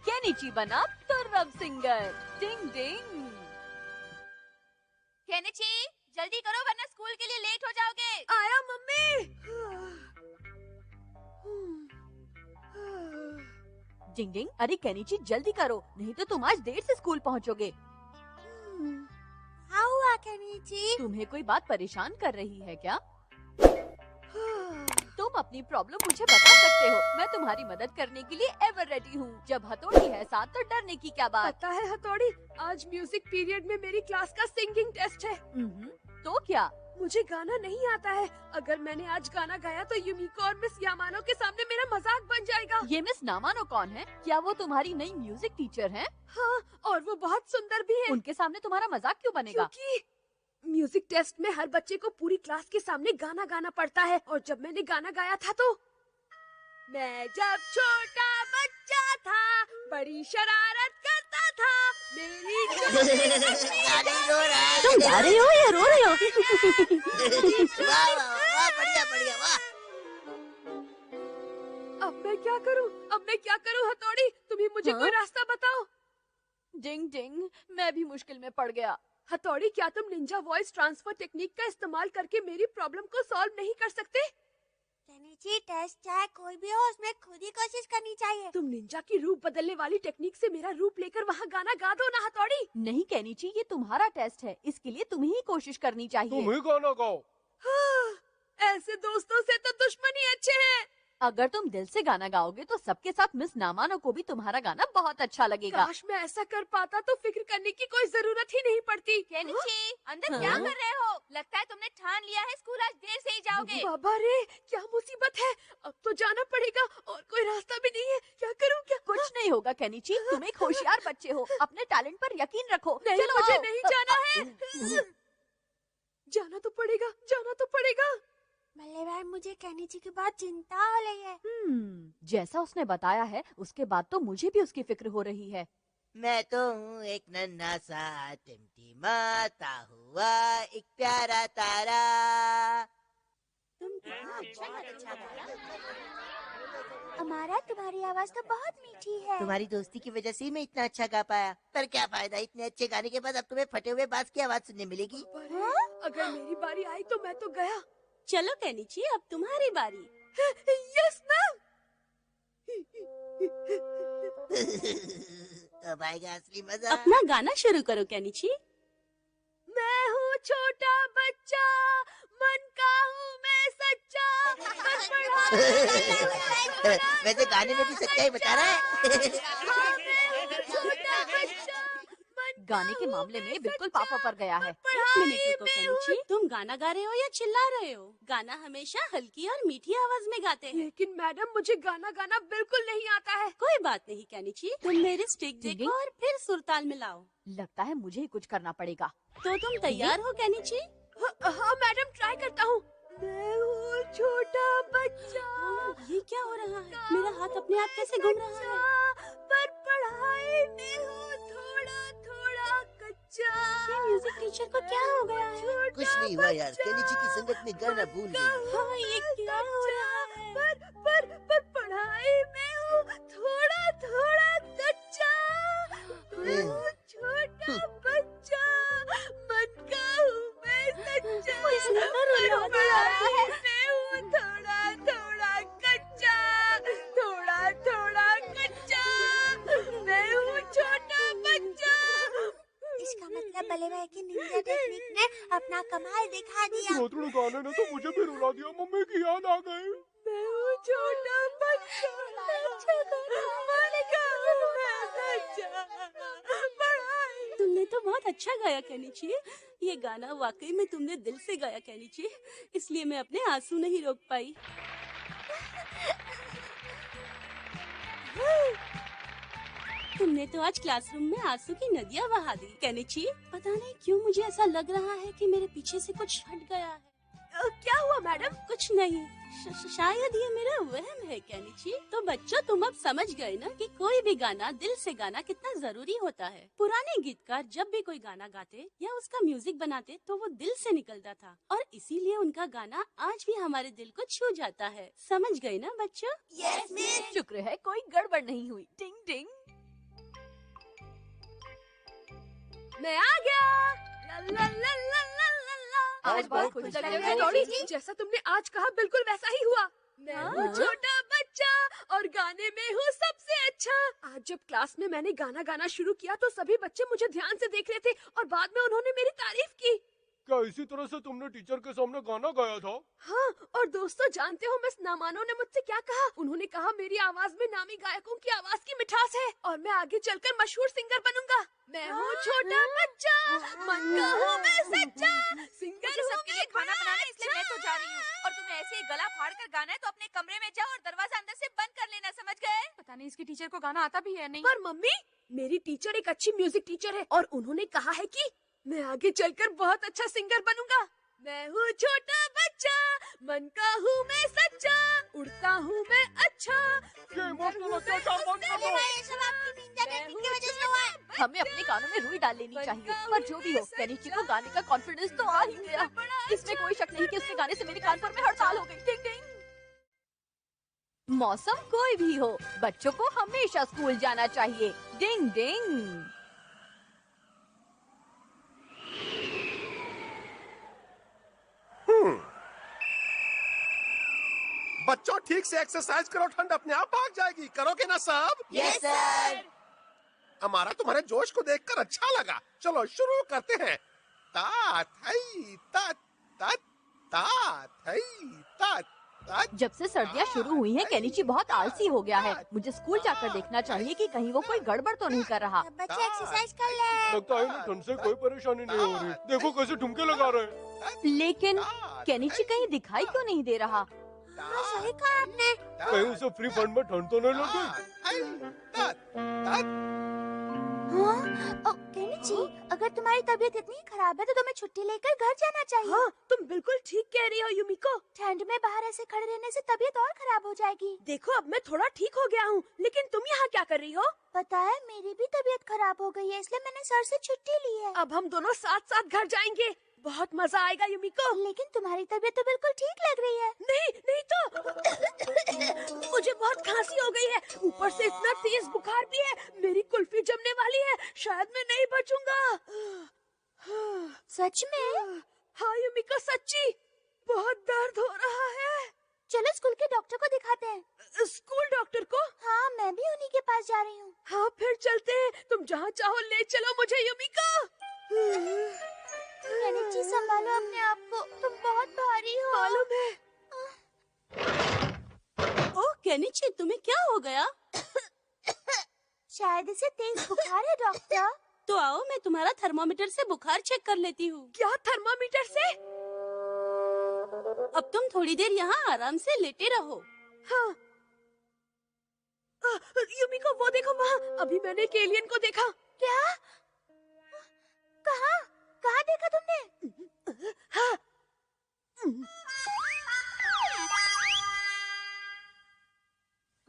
Kenichi बना तुर्रम singer. डिंग डिंग। Kenichi, जल्दी करो वरना स्कूल के लिए लेट हो जाओगे। आया मम्मी। डिंग डिंग, अरे केनिची जल्दी करो, नहीं तो तुम आज देर से स्कूल पहुंचोगे। क्या हुआ केनिची? तुम्हें कोई बात परेशान कर रही है क्या? तुम अपनी प्रॉब्लम मुझे बता सकते हो, मैं तुम्हारी मदद करने के लिए एवर रेडी हूँ। जब हथौड़ी है साथ तो डरने की क्या बात। पता है हथौड़ी, आज म्यूजिक पीरियड में मेरी क्लास का सिंगिंग टेस्ट है। तो क्या? मुझे गाना नहीं आता है। अगर मैंने आज गाना गाया तो युमिको और मिस यामानो के सामने मेरा मजाक बन जाएगा। ये मिस नामानो कौन है? क्या वो तुम्हारी नई म्यूजिक टीचर हैं? हाँ, और वो बहुत सुंदर भी है। उनके सामने तुम्हारा मजाक क्यों बनेगा? क्योंकि म्यूजिक टेस्ट में हर बच्चे को पूरी क्लास के सामने गाना गाना पड़ता है, और जब मैंने गाना गाया था तो मैं जब छोटा बच्चा था बड़ी शरारत करता था। मेरी रो रहा है। तुम गा रहे हो या रो रहे हो? वाह वाह वाह, बढ़िया बढ़िया वाह। अब मैं क्या करूं? हथौड़ी, तुम ही मुझे कोई रास्ता बताओ। डिंग डिंग, मैं भी मुश्किल में पड़ गया। हथौड़ी, क्या तुम निंजा वॉइस ट्रांसफर टेक्निक का इस्तेमाल करके मेरी प्रॉब्लम को सॉल्व नहीं कर सकते? केनिची, टेस्ट चाहे कोई भी हो, उसमें खुद ही कोशिश करनी चाहिए। तुम निंजा की रूप बदलने वाली टेक्निक से मेरा रूप लेकर वहाँ गाना गा दो ना हथौड़ी। नहीं केनिची, ये तुम्हारा टेस्ट है, इसके लिए तुम्हें ही कोशिश करनी चाहिए। तुम ही गाना गाओ। हाँ, ऐसे दोस्तों से तो दुश्मनी अच्छे हैं। अगर तुम दिल से गाना गाओगे तो सबके साथ मिस नामानो को भी तुम्हारा गाना बहुत अच्छा लगेगा। काश मैं ऐसा कर पाता तो फिक्र करने की कोई जरूरत ही नहीं पड़ती। केनिची, अंदर क्या कर रहे हो? लगता है तुमने ठान लिया है स्कूल आज देर से ही जाओगे। बाबा रे, क्या मुसीबत है। अब तो जाना पड़ेगा और कोई रास्ता भी नहीं है। क्या करूं? क्या कुछ नहीं होगा केनिची, तुम एक होशियार बच्चे हो, अपने टैलेंट पर यकीन रखो। नहीं, चलो मुझे आओ। नहीं जाना है। जाना तो पड़ेगा। बल्ले भाई, मुझे केनिची की बहुत चिंता हो रही है। जैसा उसने बताया है उसके बाद तो मुझे भी उसकी फिक्र हो रही है। मैं तो हूँ एक नन्हा सा टिमटिमाता हुआ एक प्यारा तारा। हमारा तुम्हारी आवाज तो बहुत मीठी है। तुम्हारी दोस्ती की वजह से ही मैं इतना अच्छा गा पाया। पर क्या फायदा, इतने अच्छे गाने के बाद अब तुम्हें फटे हुए बांस की आवाज सुनने मिलेगी। अगर मेरी बारी आई तो मैं तो गया। चलो केनिची, अब तुम्हारी बारी। Yes ma'am. अब आएगा असली मजा। अपना गाना शुरू करो केनिची। मैं हूँ छोटा बच्चा, मन का हूँ मैं सच्चा। वैसे गाने में भी सच्चाई बता रहा है। हाँ, मैं हूँ छोटा बच्चा, गाने के मामले में बिल्कुल पापा पर गया है। एक मिनट रुको केनिची, तुम गाना गा रहे हो या चिल्ला रहे हो? गाना हमेशा हल्की और मीठी आवाज में गाते हैं। लेकिन मैडम, मुझे गाना गाना बिल्कुल नहीं आता है। कोई बात नहीं केनिची, तुम मेरी स्टिक देखो और फिर सुरताल मिलाओ। लगता है मुझे ही कुछ करना पड़ेगा। तो तुम तैयार हो केनिची? हाँ मैडम, ट्राई करता हूँ। मैं हूँ छोटा बच्चा, ये क्या हो रहा है? मेरा हाथ अपने आप कैसे घूम रहा है? पर पढ़ाई में हूँ थोड़ा कच्चा। ये म्यूजिक टीचर को क्या हो गया है? कुछ नहीं हुआ यार, केनिची की संगत में गाना भूल गई। हाँ, ये क्या हो रहा है? पर पढ़ाई में हूँ थोड़ा कच्चा। मैं हूँ छोटा बच्चा, मन का हूँ मैं सच्चा। इसने तो रुला दिया है। मैं हूँ थोड़ा कच्चा, थोड़ा कच्चा। मैं हूँ छोटा बच्चा। इसका मतलब बल्ले भाई की निंजा टेक्निक ने अपना कमाल दिखा दिया। रोतड़ू गाने ने तो मुझे भी रुला दिया, मम्मी की याद आ गई। मैं हूँ छोटा बच्चा, मन का हूँ मैं सच्चा। पढ़ाई। तुमने तो बहुत अच्छा गाया केनिची। ये गाना वाकई में तुमने दिल से गाया केनिची, इसलिए मैं अपने आंसू नहीं रोक पाई। तुमने तो आज क्लासरूम में आंसू की नदियाँ बहा दी केनिची। पता नहीं क्यों मुझे ऐसा लग रहा है कि मेरे पीछे से कुछ हट गया है। क्या हुआ मैडम? कुछ नहीं, शायद ये मेरा वहम है केनिची। तो बच्चों, तुम अब समझ गए ना कि कोई भी गाना दिल से गाना कितना जरूरी होता है। पुराने गीतकार जब भी कोई गाना गाते या उसका म्यूजिक बनाते तो वो दिल से निकलता था, और इसीलिए उनका गाना आज भी हमारे दिल को छू जाता है। समझ गए ना बच्चों? Yes miss. शुक्र है कोई गड़बड़ नहीं हुई। टिंग टिंग। मैं आ गया। ला ला ला ला ला ला ला। आज बहुत खुश लग रहे हो, डॉली। जैसा तुमने आज कहा बिल्कुल वैसा ही हुआ। मैं हूँ छोटा बच्चा और गाने में हूँ सबसे अच्छा। आज जब क्लास में मैंने गाना गाना शुरू किया तो सभी बच्चे मुझे ध्यान से देख रहे थे और बाद में उन्होंने मेरी तारीफ की। क्या इसी तरह से तुमने टीचर के सामने गाना गाया था? हाँ, और दोस्तों जानते हो मिस नामानो ने मुझसे क्या कहा? उन्होंने कहा मेरी आवाज में नामी गायकों की आवाज की मिठास है और मैं आगे चलकर मशहूर सिंगर बनूंगा। मैं हूँ छोटा बच्चा, मन का हूँ मैं सच्चा, सिंगर हूँ सबके लिए खाना बनाना है, इसलिए मैं तो जा रही हूँ। और तुम्हें ऐसे ही गला फाड़ कर गाना है तो अपने कमरे में जाओ और दरवाजा अंदर से बंद कर लेना, समझ गए? पता नहीं इसकी टीचर को गाना आता भी है नहीं। पर मम्मी, मेरी टीचर एक अच्छी म्यूजिक टीचर है और उन्होंने कहा है कि मैं आगे चलकर बहुत अच्छा सिंगर बनूंगा। मैं हूँ छोटा बच्चा, मन का हूँ मैं सच्चा, उड़ता हूँ मैं अच्छा। ये इमोशनल अत्याचार बंद कर दो। ये सब आपकी निंजा टेक्निक की वजह से हुआ है। हमें अपने कानों में रुई डाल लेनी चाहिए। पर जो भी हो, केनिची को गाने का कॉन्फिडेंस तो आ ही गया। इसमें कोई शक नहीं कि उसके गाने से मेरे कान पर में हड़ताल हो गई। डिंग डिंग। मौसम कोई भी हो, बच्चों को हमेशा स्कूल जाना चाहिए। डिंग डिंग। बच्चों ठीक से एक्सरसाइज करो, ठंड अपने आप भाग जाएगी। करोगे ना सब? Yes sir. हमारा तुम्हारे जोश को देखकर अच्छा लगा। चलो शुरू करते हैं। ता थई ता ता ता थई ता ता। जब से सर्दियाँ शुरू हुई हैं, केनिची बहुत आलसी हो गया है। मुझे स्कूल जाकर देखना चाहिए कि कहीं वो कोई गड़बड़ तो नहीं कर रहा। बच्चे एक्सरसाइज कर ले। लगता है इन्हें ठंड से कोई परेशानी नहीं हो रही। देखो कैसे ठुमके लगा रहे हैं। लेकिन केनिची कहीं दिखाई क्यों नहीं दे रहा? हाँ, सही कहा आपने। कहीं उसे फ्री फंड में ठंड तो नहीं लग गई? हाँ, केनिची, अगर तुम्हारी तबीयत इतनी खराब है तो तुम्हें छुट्टी लेकर घर जाना चाहिए। हाँ, तुम बिल्कुल ठीक कह रही हो युमिको। ठंड में बाहर ऐसे खड़े रहने से तबीयत और खराब हो जाएगी। देखो अब मैं थोड़ा ठीक हो गया हूँ, लेकिन तुम यहाँ क्या कर रही हो? पता है, मेरी भी तबीयत खराब हो गई है, इसलिए मैंने सर से छुट्टी ली है। अब हम दोनों साथ साथ घर जाएंगे। बहुत मजा आएगा युमिको। लेकिन तुम्हारी तबीयत तो बिल्कुल ठीक लग रही है। नहीं तो मुझे बहुत खांसी हो गई है, ऊपर से इतना तेज बुखार भी है। मेरी कुल्फी जमने वाली है, शायद मैं नहीं बचूंगा। सच में? हाँ युमिको, सच्ची बहुत दर्द हो रहा है। चलो स्कूल के डॉक्टर को दिखाते हैं। स्कूल डॉक्टर को? हाँ, मैं भी उन्हीं के पास जा रही हूँ। हाँ फिर चलते हैं। तुम जहाँ चाहो ले चलो मुझे युमिको। केनिची, संभालो अपने आप को, तुम बहुत भारी हो। मालूम है। ओह केनिची, तुम्हें क्या हो गया? शायद इसे तेज बुखार है डॉक्टर। तो आओ मैं तुम्हारा थर्मामीटर से बुखार चेक कर लेती हूँ। क्या थर्मामीटर से? अब तुम थोड़ी देर यहाँ आराम से लेटे रहो। हाँ। युमिको वो देखो वहाँ, अभी मैंने एक एलियन को देखा। क्या? कहाँ? कहाँ देखा तुमने? हाँ।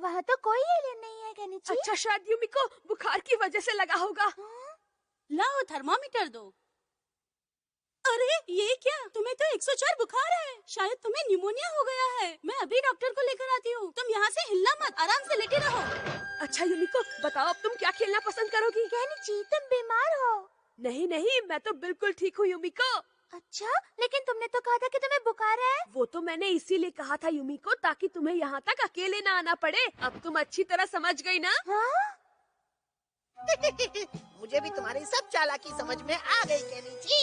वहाँ तो कोई एलियन नहीं है केनिची। अच्छा शायद युमिको बुखार की वजह से लगा होगा। लाओ थर्मामीटर दो। अरे ये क्या, तुम्हें तो 104 बुखार है। शायद तुम्हें निमोनिया हो गया है। मैं अभी डॉक्टर को लेकर आती हूँ। तुम यहाँ से हिलना मत, आराम से लेटे रहो। अच्छा युमिको बताओ अब तुम क्या खेलना पसंद करोगी? केनिची, तुम बीमार हो। नहीं मैं तो बिल्कुल ठीक हूँ युमिको। अच्छा, लेकिन तुमने तो कहा था कि तुम्हें बुखार है। वो तो मैंने इसीलिए कहा था युमिको, ताकि तुम्हें यहाँ तक अकेले ना आना पड़े। अब तुम अच्छी तरह समझ गई ना? हाँ? मुझे भी तुम्हारी सब चालाकी समझ में आ गई केनिची।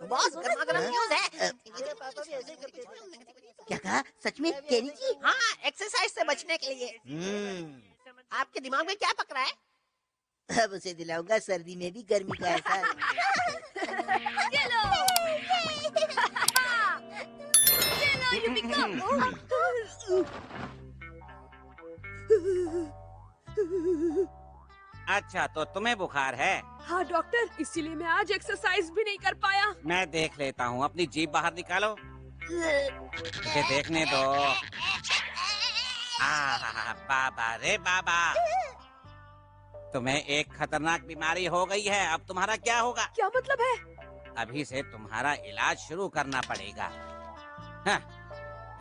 बॉस, गरमा-गरम न्यूज़ है। क्या कहा? सच में केनिची? हाँ, एक्सरसाइज से बचने के लिए। आपके दिमाग में क्या पक रहा है? अब उसे दिलाऊंगा सर्दी में भी गर्मी का एहसास। अच्छा तो तुम्हें बुखार है? हाँ डॉक्टर, इसीलिए मैं आज एक्सरसाइज भी नहीं कर पाया। मैं देख लेता हूँ, अपनी जीभ बाहर निकालो। मुझे देखने दो। बाबा रे बाबा, तुम्हें एक खतरनाक बीमारी हो गई है। अब तुम्हारा क्या होगा? क्या मतलब है? अभी से तुम्हारा इलाज शुरू करना पड़ेगा। हाँ,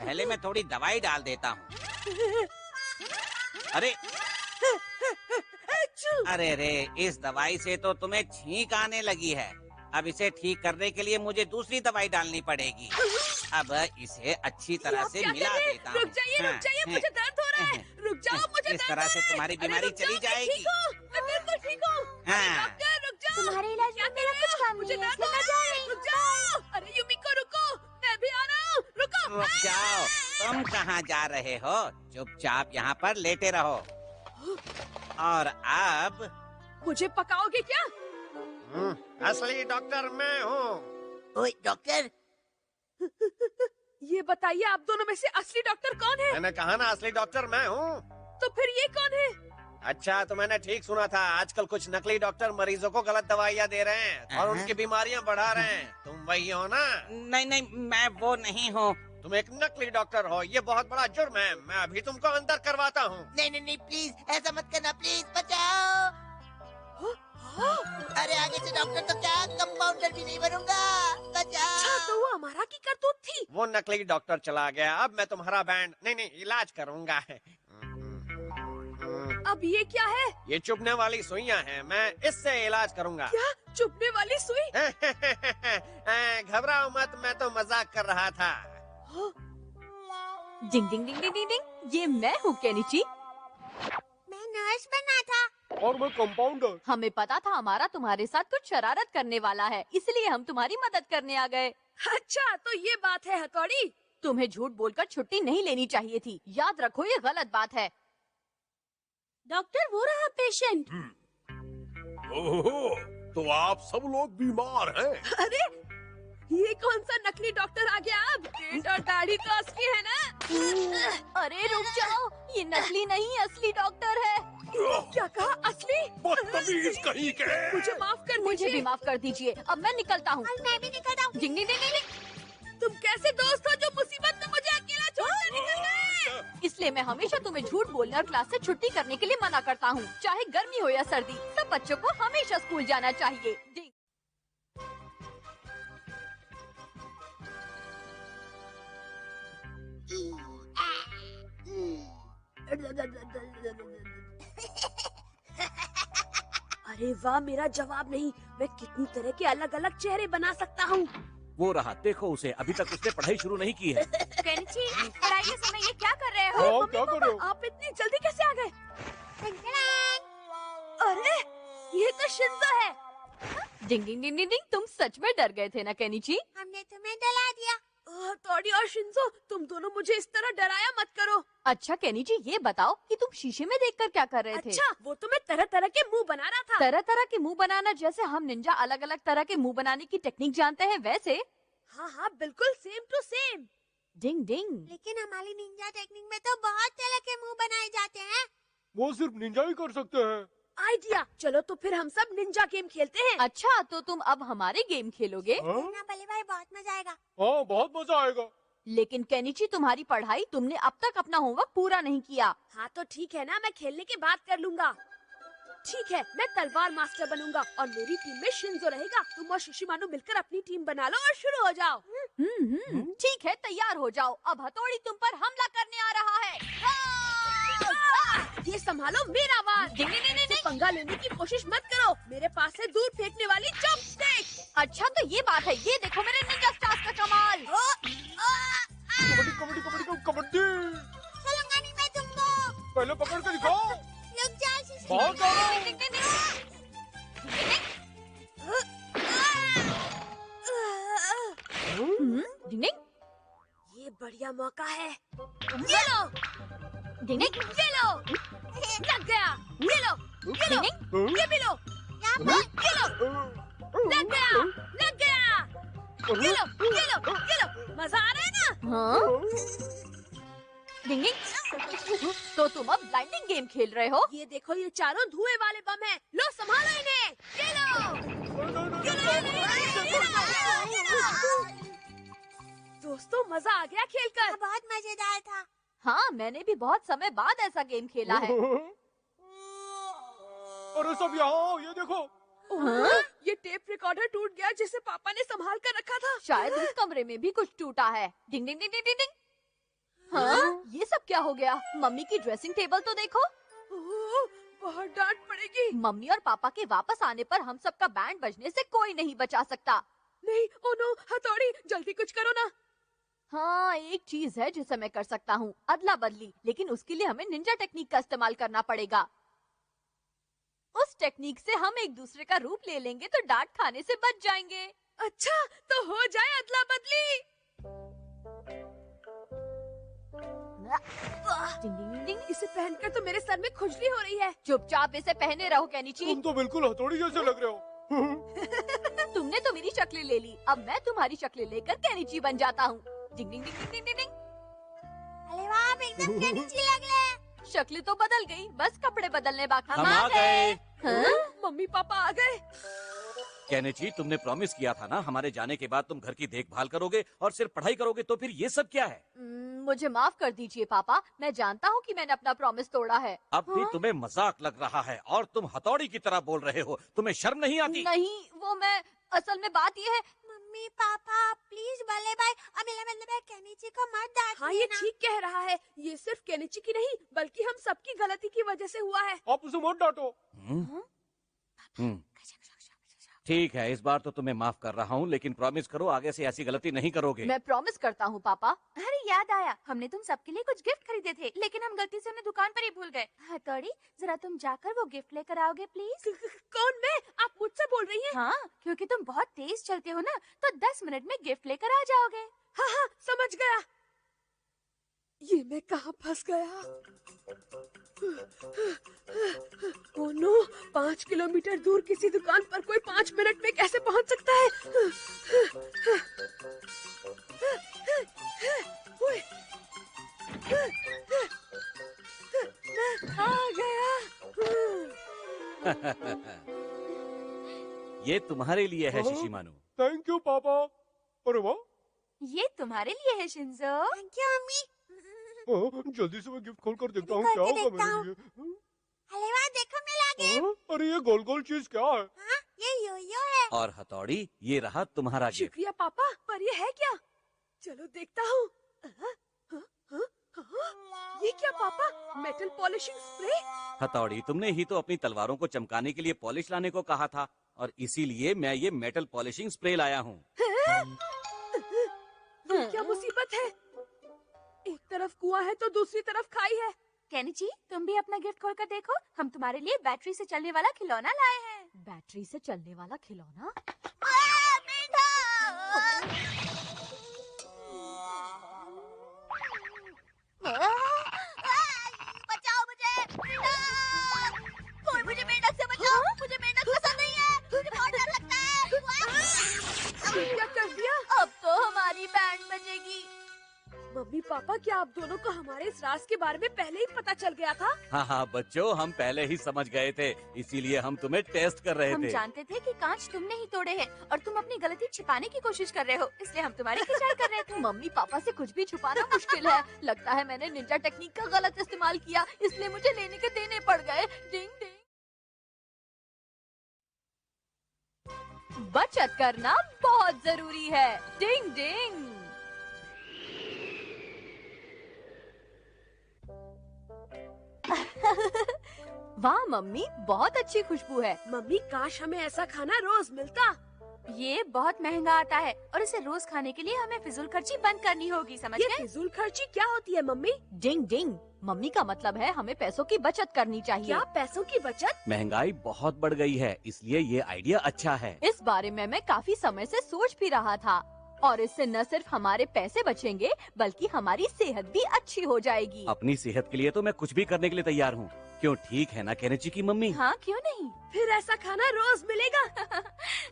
पहले मैं थोड़ी दवाई डाल देता हूँ। अरे अरे रे, इस दवाई से तो तुम्हें छींक आने लगी है। अब इसे ठीक करने के लिए मुझे दूसरी दवाई डालनी पड़ेगी। अब इसे अच्छी तरह से मिला देता हूँ। रुक जाइए, मुझे दर्द हो रहा है। रुक जाओ, मुझे इस दर्द तरह हो से रहा है। तुम्हारी अरे बीमारी रुक जाओ, चली मैं जाएगी। ठीक हूँ, मैं बिल्कुल ठीक हूँ। हाँ। डॉक्टर रुक जाओ। तुम्हारे इलाज में मेरा कुछ काम मुझे नहीं है, दर्द हो इसलिए मैं जा रहा है। रही हूँ। रुक जाओ। अरे युमिको रुको, मैं भी आ रहा हूँ। रुको। रुक जाओ, तुम कहाँ जा रहे हो? चुपचाप यहाँ पर लेटे रहो। और अब मुझे पकाओगे क्या? असली डॉक्टर मैं हूँ। ओए डॉक्टर, ये बताइए आप दोनों में से असली डॉक्टर कौन है? मैंने कहा ना असली डॉक्टर मैं हूँ। तो फिर ये कौन है? अच्छा, तो मैंने ठीक सुना था। आजकल कुछ नकली डॉक्टर मरीजों को गलत दवाइयाँ दे रहे हैं और उनकी बीमारियाँ बढ़ा रहे हैं। तुम वही हो ना? नहीं नहीं, मैं वो नहीं हूँ। तुम एक नकली डॉक्टर हो, ये बहुत बड़ा जुर्म है। मैं अभी तुमको अंदर करवाता हूँ। नहीं प्लीज ऐसा मत करना, प्लीज बचाओ। अरे आगे से डॉक्टर तो क्या, कंपाउंडर भी नहीं बनूंगा। बचाओ। अच्छा, तो वो हमारा की करतूत थी। वो नकली डॉक्टर चला गया। अब मैं तुम्हारा बैंड नहीं इलाज करूँगा। अब ये क्या है? ये चुभने वाली सुइयां हैं, मैं इससे इलाज करूँगा। क्या चुभने वाली सुई? घबराओ मत, मैं तो मजाक कर रहा था। डिंग डिंग डिंग डिंग डिंग डिंग, ये मैं हूँ केनिची। मैं नर्स बना था। और मैं कंपाउंडर। हमें पता था हमारा तुम्हारे साथ कुछ शरारत करने वाला है, इसलिए हम तुम्हारी मदद करने आ गए। अच्छा, तो ये बात है हथौड़ी। तुम्हें झूठ बोलकर छुट्टी नहीं लेनी चाहिए थी। याद रखो, ये गलत बात है। डॉक्टर, वो रहा पेशेंट। ओहो, तो आप सब लोग बीमार हैं। अरे ये कौन सा नकली डॉक्टर आ गया? अब पेट और दाढ़ी तो असली है ना? अरे रुक जाओ, ये नकली नहीं असली डॉक्टर है। क्या कहा? असली? बदतमीज कहीं के। मुझे माफ कर मुझे भी दीजिए। माफ कर दीजिए। अब मैं निकलता हूँ। मैं भी निकलता हूँ। डिंग डिंग डिंग डिंग डिंग। तुम कैसे दोस्त हो जो मुसीबत में मुझे अकेला छोड़कर निकल गए? इसलिए मैं हमेशा तुम्हें झूठ बोलने और क्लास से छुट्टी करने के लिए मना करता हूँ। चाहे गर्मी हो या सर्दी, सब बच्चों को हमेशा स्कूल जाना चाहिए। डिंग। अरे वाह, मेरा जवाब नहीं। मैं कितनी तरह के अलग अलग चेहरे बना सकता हूँ। वो रहा, देखो उसे। अभी तक उसने पढ़ाई शुरू नहीं की है। केनिची, पढ़ाई के समय ये क्या कर रहे हो? हाँ, क्या कर रहे हो? आप इतनी जल्दी कैसे आ गए? अरे ये तो शिंजो है। डिंग डिंग डिंग डिंग डिंग। तुम सच में डर गए थे ना केनिची? हमने तुम्हें डरा दिया। टॉडी और शिंजो, तुम दोनों मुझे इस तरह डराया मत करो। अच्छा केनिची, ये बताओ कि तुम शीशे में देखकर क्या कर रहे थे? अच्छा, वो तो मैं तरह तरह के मुंह बना रहा था। तरह तरह के मुंह बनाना, जैसे हम निंजा अलग अलग तरह के मुंह बनाने की टेक्निक जानते हैं वैसे? हाँ हाँ, बिल्कुल सेम टू सेम। डिंग डिंग। लेकिन हमारी निंजा टेक्निक में तो बहुत तरह के मुंह बनाए जाते हैं। वो सिर्फ निंजा ही कर सकते हैं। आइडिया। चलो तो फिर हम सब निंजा गेम खेलते हैं। अच्छा, तो तुम अब हमारे गेम खेलोगे? हाँ? ना बल्ले भाई, बहुत मजा आएगा। हाँ, बहुत मजा आएगा। लेकिन केनिची, तुम्हारी पढ़ाई, तुमने अब तक अपना होमवर्क पूरा नहीं किया। हाँ तो ठीक है ना, मैं खेलने के बाद कर लूंगा। ठीक है, मैं तलवार मास्टर बनूंगा और मेरी टीम में शिंजो रहेगा। तुम और शिशिमानु मिलकर अपनी टीम बना लो और शुरू हो जाओ। ठीक है, तैयार हो जाओ। अब हथौड़ी तुम पर हमला करने आ रहा है। ये संभालो मेरा वार। मुझसे पंगा लेने की कोशिश मत करो। मेरे पास है दूर फेंकने वाली चॉपस्टिक। अच्छा, तो ये बात है। ये देखो मेरे निंजा स्टार्स का कमाल। कबड्डी कबड्डी कबड्डी कबड्डी। चलूंगा नहीं मैं तुमको। पहले पकड़ के दिखाओ। रुक जाओ शिशी। बहुत ज्यादा। डिंग डिंग ये बढ़िया मौका है। ये लो, डिंग डिंग। ये लो, लग गया। ये लो, ये लो, ये भी लो, ये लो, लग गया, लग गया। ये लो, ये लो, ये लो। मजा आ रहा है ना? हाँ? डिंग डिंग। तो तुम अब ब्लाइंडिंग गेम खेल रहे हो? ये देखो, ये चारों धुएं वाले बम हैं। लो संभालो इन्हें। ये लो, ये लो, ये लो। दोस्तों, मजा आ गया खेलकर। बहुत मजेदार था। हाँ, मैंने भी बहुत समय बाद ऐसा गेम खेला है। अरे सब यहाँ आओ, ये देखो। हाँ? ये टेप रिकॉर्डर टूट गया जिसे पापा ने संभाल कर रखा था। शायद उस कमरे में भी कुछ टूटा है। डिंग डिंग डिंग डिंग डिंग डिंग। हाँ? ये सब क्या हो गया? मम्मी की ड्रेसिंग टेबल तो देखो। ओह, बहुत डांट पड़ेगी। मम्मी और पापा के वापस आने पर हम सबका बैंड बजने से कोई नहीं बचा सकता। नहीं, ओ नो, हथौड़ी, जल्दी कुछ करो ना। हाँ, एक चीज है जिसे मैं कर सकता हूँ, अदला बदली, लेकिन उसके लिए हमें निंजा टेक्निक का इस्तेमाल करना पड़ेगा। उस टेक्निक से हम एक दूसरे का रूप ले लेंगे तो डांट खाने से बच जाएंगे। अच्छा, तो हो जाए अदला बदली। डिंग डिंग डिंग डिंग। इसे पहनकर तो मेरे सर में खुजली हो रही है। चुपचाप इसे पहने रहो केनिची। तुम तो बिल्कुल हथौड़ी जैसे लग रहे हो। तुमने तो मेरी शक्लें ले ली, अब मैं तुम्हारी शक्लें लेकर केनिची बन जाता हूँ। डिंग डिंग डिंग डिंग डिंग डिंग। अरे वाह, आप एकदम केनिची लग रहे हैं। शक्लें तो बदल गई, बस कपड़े बदलने बाकी। हम आ गए। हाँ? मम्मी पापा आ गए। केनिची, तुमने प्रॉमिस किया था ना हमारे जाने के बाद तुम घर की देखभाल करोगे और सिर्फ पढ़ाई करोगे, तो फिर ये सब क्या है? मुझे माफ कर दीजिए पापा, मैं जानता हूँ कि मैंने अपना प्रॉमिस तोड़ा है। अब भी तुम्हें मजाक लग रहा है और तुम हथौड़ी की तरह बोल रहे हो। तुम्हें शर्म नहीं आती? नहीं, वो मैं असल में बात ये है। मम्मी पापा प्लीज बल्ले भाई, अब मेरा मतलब है केनिची को मत डांटिए। हाँ, ये ठीक कह रहा है। ये सिर्फ केनिची की नहीं, बल्कि हम सबकी गलती की वजह से हुआ है। आप उसे मत डांटो। ठीक है, इस बार तो तुम्हें माफ कर रहा हूँ, लेकिन प्रॉमिस करो आगे से ऐसी गलती नहीं करोगे। मैं प्रॉमिस करता हूँ पापा। अरे याद आया, हमने तुम सबके लिए कुछ गिफ्ट खरीदे थे, लेकिन हम गलती से उन्हें दुकान पर ही भूल गए। हथौड़ी, जरा तुम जाकर वो गिफ्ट लेकर आओगे प्लीज। कौन, मैं? आप मुझसे बोल रही हैं? हाँ, क्योंकि तुम बहुत तेज चलते हो ना, तो 10 मिनट में गिफ्ट लेकर आ जाओगे। हाँ हाँ, समझ गया। ये मैं कहाँ फंस गया? ओह नो, 5 किलोमीटर दूर किसी दुकान पर कोई 5 मिनट में कैसे पहुँच सकता है? ओए, मैं आ गया। ये तुम्हारे लिए है शिशिमानु। थैंक यू पापा। अरे वाह, ये तुम्हारे लिए है शिंजो। Thank you mummy. जल्दी से मैं गिफ्ट खोल कर देखता हूँ खोल क्या के होगा देखता मेरे लिए। अरे वाह, देखो मिला गिफ्ट। अरे ये गोल गोल चीज क्या है? हाँ, ये यो-यो है। और हथौड़ी, ये रहा तुम्हारा गिफ्ट। शुक्रिया पापा, पर ये है क्या? चलो देखता हूँ। ये क्या पापा? Metal polishing spray? हथौड़ी, तुमने ही तो अपनी तलवारों को चमकाने के लिए पॉलिश लाने को कहा था, और इसीलिए मैं ये मेटल पॉलिशिंग स्प्रे लाया हूँ। ये क्या मुसीबत है? एक तरफ कुआं है तो दूसरी तरफ खाई है। केनिची, तुम भी अपना गिफ्ट खोलकर देखो, हम तुम्हारे लिए बैटरी से चलने वाला खिलौना लाए हैं। बैटरी से चलने वाला खिलौना? बचाओ मुझे, कोई मुझे मेंढक से बचाओ। मुझे मेंढक पसंद नहीं है, मुझे बहुत डर लगता है। क्या कर दिया? अब तो हमारी बैंड बजेगी। मम्मी पापा, क्या आप दोनों को हमारे इस राज के बारे में पहले ही पता चल गया था? हाँ हाँ बच्चों, हम पहले ही समझ गए थे, इसीलिए हम तुम्हें टेस्ट कर रहे हम थे। जानते थे कि कांच तुमने ही तोड़े हैं और तुम अपनी गलती छिपाने की कोशिश कर रहे हो, इसलिए हम तुम्हारी खिंचाई कर रहे थे। मम्मी पापा से कुछ भी छुपाना मुश्किल है। लगता है मैंने निंजा टेक्निक का गलत इस्तेमाल किया, इसलिए मुझे लेने के देने पड़ गए। डिंग डिंग। बचत करना बहुत जरूरी है। डिंग डिंग। वाह मम्मी, बहुत अच्छी खुशबू है। मम्मी, काश हमें ऐसा खाना रोज मिलता। ये बहुत महंगा आता है और इसे रोज खाने के लिए हमें फिजूल खर्ची बंद करनी होगी, समझ ये गए? फिजूल खर्ची क्या होती है मम्मी? डिंग डिंग। मम्मी का मतलब है हमें पैसों की बचत करनी चाहिए। क्या पैसों की बचत? महंगाई बहुत बढ़ गई है, इसलिए ये आइडिया अच्छा है। इस बारे में मैं काफी समय से सोच भी रहा था, और इससे न सिर्फ हमारे पैसे बचेंगे बल्कि हमारी सेहत भी अच्छी हो जाएगी। अपनी सेहत के लिए तो मैं कुछ भी करने के लिए तैयार हूँ। क्यों, ठीक है ना केनिची की मम्मी? हाँ, क्यों नहीं। फिर ऐसा खाना रोज मिलेगा?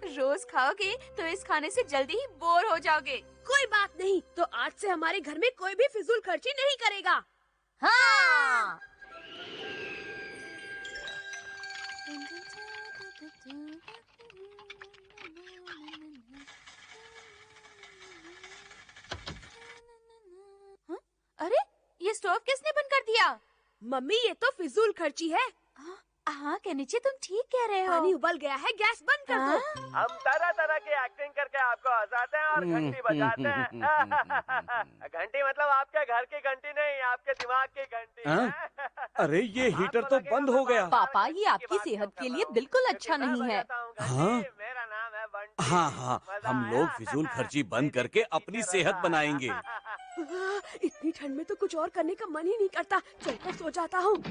रोज खाओगे तो इस खाने से जल्दी ही बोर हो जाओगे। कोई बात नहीं, तो आज से हमारे घर में कोई भी फिजूल खर्ची नहीं करेगा। हाँ। अरे, ये स्टोव किसने बंद कर दिया? मम्मी, ये तो फिजूल खर्ची है। हाँ केनिची, तुम ठीक कह रहे हो। पानी उबल गया है, गैस बंद कर दो। हम तरह तरह की एक्टिंग करके आपको हंसाते हैं और घंटी बजाते हैं। घंटी मतलब आपके घर की घंटी नहीं, आपके दिमाग की घंटी। अरे ये हीटर तो बंद हो गया। पापा, ये आपकी सेहत के लिए बिल्कुल अच्छा नहीं है। हाँ? मेरा नाम है बंटी। हाँ, हम लोग फिजूल खर्ची बंद करके अपनी सेहत बनाएंगे। इतनी ठंड में तो कुछ और करने का मन ही नहीं करता। चलकर सो जाता हूँ।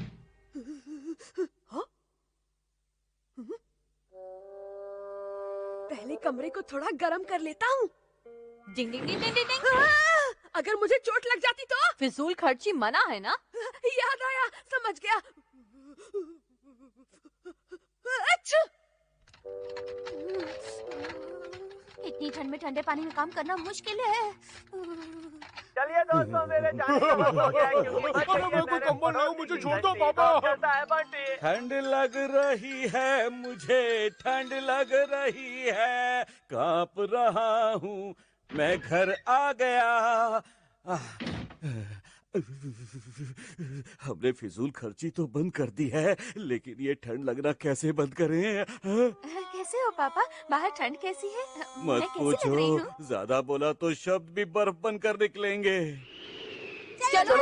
पहले कमरे को थोड़ा गर्म कर लेता हूँ। डिंग डिंग डिंग डिंग डिंग। अगर मुझे चोट लग जाती तो? फिजूल खर्ची मना है ना? याद आया, समझ गया। अच्छा! इतनी ठंड में ठंडे पानी में काम करना मुश्किल है। चलिए दोस्तों, मेरे जाने का वक्त हो गया है, क्योंकि बच अरे गई है मेरे को मेरे कंबल लाओ, पड़ोसी मुझे की छोड़ दो घंटी। पापा। कैसा है बंटी? ठंड लग रही है मुझे, ठंड लग रही है, कांप रहा हूँ, मैं घर आ गया। हमने फिजूल खर्ची तो बंद कर दी है, लेकिन ये ठंड लगना कैसे बंद करें? कैसे हो पापा? बाहर ठंड कैसी है? मैं मत कैसी लग रही हूँ? पूछो, ज्यादा बोला तो शब्द भी बर्फ बनकर निकलेंगे। चलो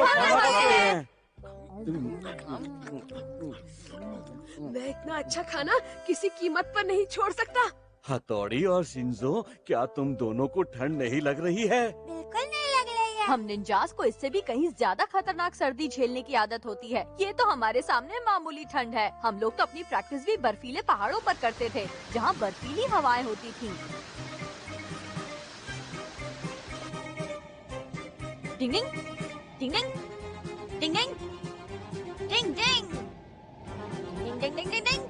मैं इतना अच्छा खाना किसी कीमत पर नहीं छोड़ सकता। हथौड़ी और शिंजो, क्या तुम दोनों को ठंड नहीं लग रही है? बिल्कुल नहीं लग रही है। हम निंजास को इससे भी कहीं ज्यादा खतरनाक सर्दी झेलने की आदत होती है। ये तो हमारे सामने मामूली ठंड है। हम लोग तो अपनी प्रैक्टिस भी बर्फीले पहाड़ों पर करते थे, जहाँ बर्फीली हवाएं होती थीं। डिंग डिंग डिंग डिंग डिंग डिंग डिंग डिंग डिंग डिंग डिंग डिंग डिंग।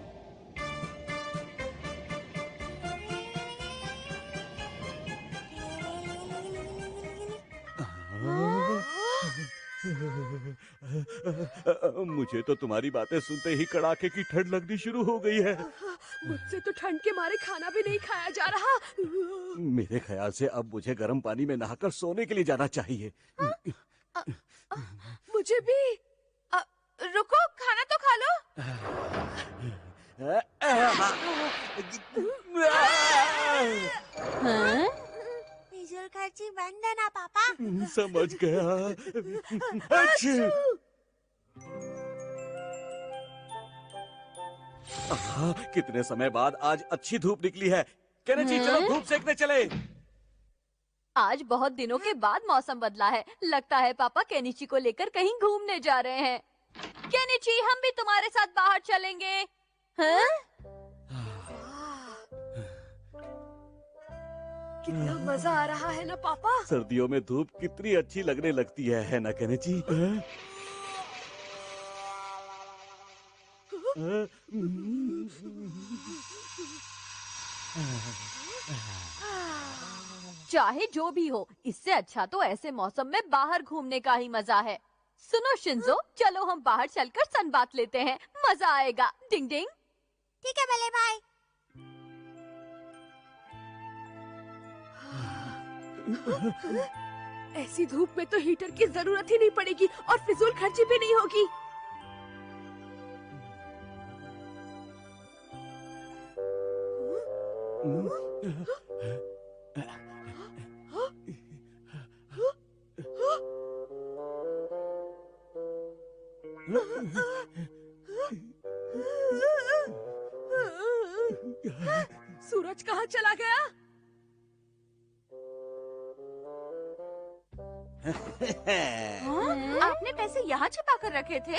मुझे तो तुम्हारी बातें सुनते ही कड़ाके की ठंड लगनी शुरू हो गई है। मुझसे तो ठंड के मारे खाना भी नहीं खाया जा रहा। मेरे ख्याल से अब मुझे गर्म पानी में नहाकर सोने के लिए जाना चाहिए। मुझे भी। रुको, खाना तो खा लो। हाँ? फिजूल खर्ची बंद है ना पापा? समझ गया। अच्छा। आहा, कितने समय बाद आज अच्छी धूप निकली है। केनेची, चलो धूप सेकने चले। आज बहुत दिनों के बाद मौसम बदला है। लगता है पापा केनिची को लेकर कहीं घूमने जा रहे हैं। केनिची, हम भी तुम्हारे साथ बाहर चलेंगे। हाँ? कितना मजा आ रहा है ना पापा। सर्दियों में धूप कितनी अच्छी लगने लगती है ना केनेची? चाहे जो भी हो, इससे अच्छा तो ऐसे मौसम में बाहर घूमने का ही मजा है। सुनो शिंजो, चलो हम बाहर चलकर सनबाथ लेते हैं, मजा आएगा। डिंग डिंग। ठीक है बल्ले भाई। ऐसी धूप में तो हीटर की जरूरत ही नहीं पड़ेगी और फिजूल खर्ची भी नहीं होगी। सूरज कहाँ चला गया? आपने पैसे यहाँ छिपा कर रखे थे?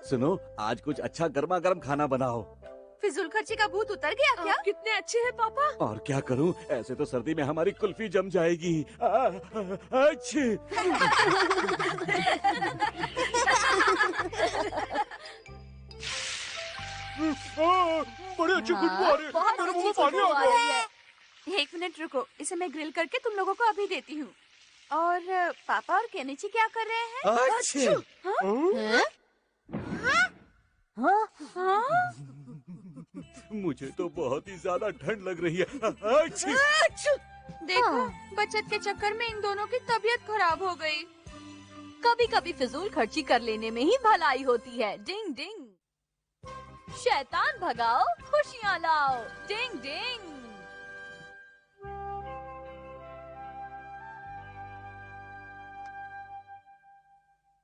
सुनो, आज कुछ अच्छा गर्मा गर्म खाना बनाओ। फिजूल खर्ची का भूत उतर गया क्या? आप कितने अच्छे हैं पापा। और क्या करूं, ऐसे तो सर्दी में हमारी कुल्फी जम जाएगी। अच्छी। बड़े अच्छे खुशबू आ रही है। बहुत मेरे मुंह अच्छी में पानी खुशबू आ आ गया। रही है। 1 मिनट रुको, इसे मैं ग्रिल करके तुम लोगों को अभी देती हूँ। और पापा और केनिची क्या कर रहे हैं? अच्छी। हाँ? हाँ? हाँ? मुझे तो बहुत ही ज्यादा ठंड लग रही है। अच्छी। देखो, बचत के चक्कर में इन दोनों की तबीयत खराब हो गई। कभी कभी फिजूल खर्ची कर लेने में ही भलाई होती है। डिंग डिंग। शैतान भगाओ, खुशियाँ लाओ। डिंग डिंग।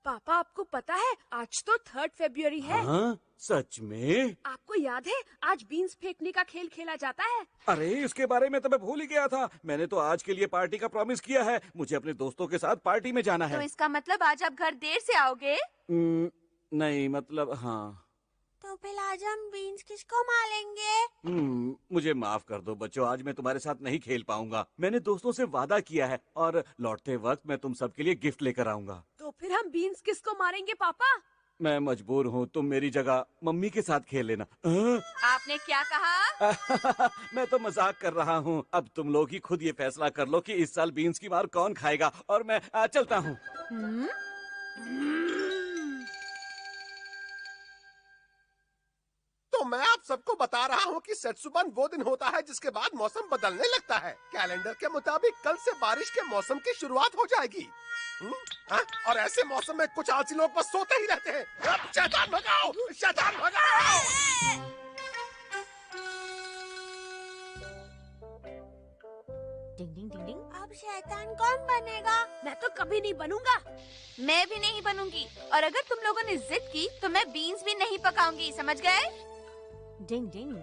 पापा, आपको पता है आज तो 3 फरवरी है। हाँ, सच में? आपको याद है आज बीन्स फेंकने का खेल खेला जाता है? अरे इसके बारे में तो मैं भूल ही गया था। मैंने तो आज के लिए पार्टी का प्रॉमिस किया है। मुझे अपने दोस्तों के साथ पार्टी में जाना तो है। इसका मतलब आज आप घर देर से आओगे? नहीं, मतलब हाँ। तो फिर आज हम बीन्स किसको मारेंगे? मुझे माफ कर दो बच्चों, आज मैं तुम्हारे साथ नहीं खेल पाऊंगा। मैंने दोस्तों से वादा किया है और लौटते वक्त मैं तुम सबके लिए गिफ्ट लेकर आऊंगा। तो फिर हम बीन्स किसको मारेंगे पापा? मैं मजबूर हूँ, तुम मेरी जगह मम्मी के साथ खेल लेना। आपने क्या कहा? मैं तो मजाक कर रहा हूँ। अब तुम लोग ही खुद ये फैसला कर लो कि इस साल बीन्स की मार कौन खाएगा, और मैं चलता हूँ। तो मैं आप सबको बता रहा हूँ कि सेत्सुबन वो दिन होता है जिसके बाद मौसम बदलने लगता है। कैलेंडर के मुताबिक कल से बारिश के मौसम की शुरुआत हो जाएगी। और ऐसे मौसम में कुछ आलसी लोग बस सोते ही रहते हैं। अब शैतान भगाओ, शैतान भगाओ। डिंग डिंग डिंग डिंग। अब शैतान कौन बनेगा? मैं तो कभी नहीं बनूंगा। मैं भी नहीं बनूंगी, और अगर तुम लोगों ने जिद की तो मैं बीन्स भी नहीं पकाऊंगी, समझ गए? डिंग डिंग।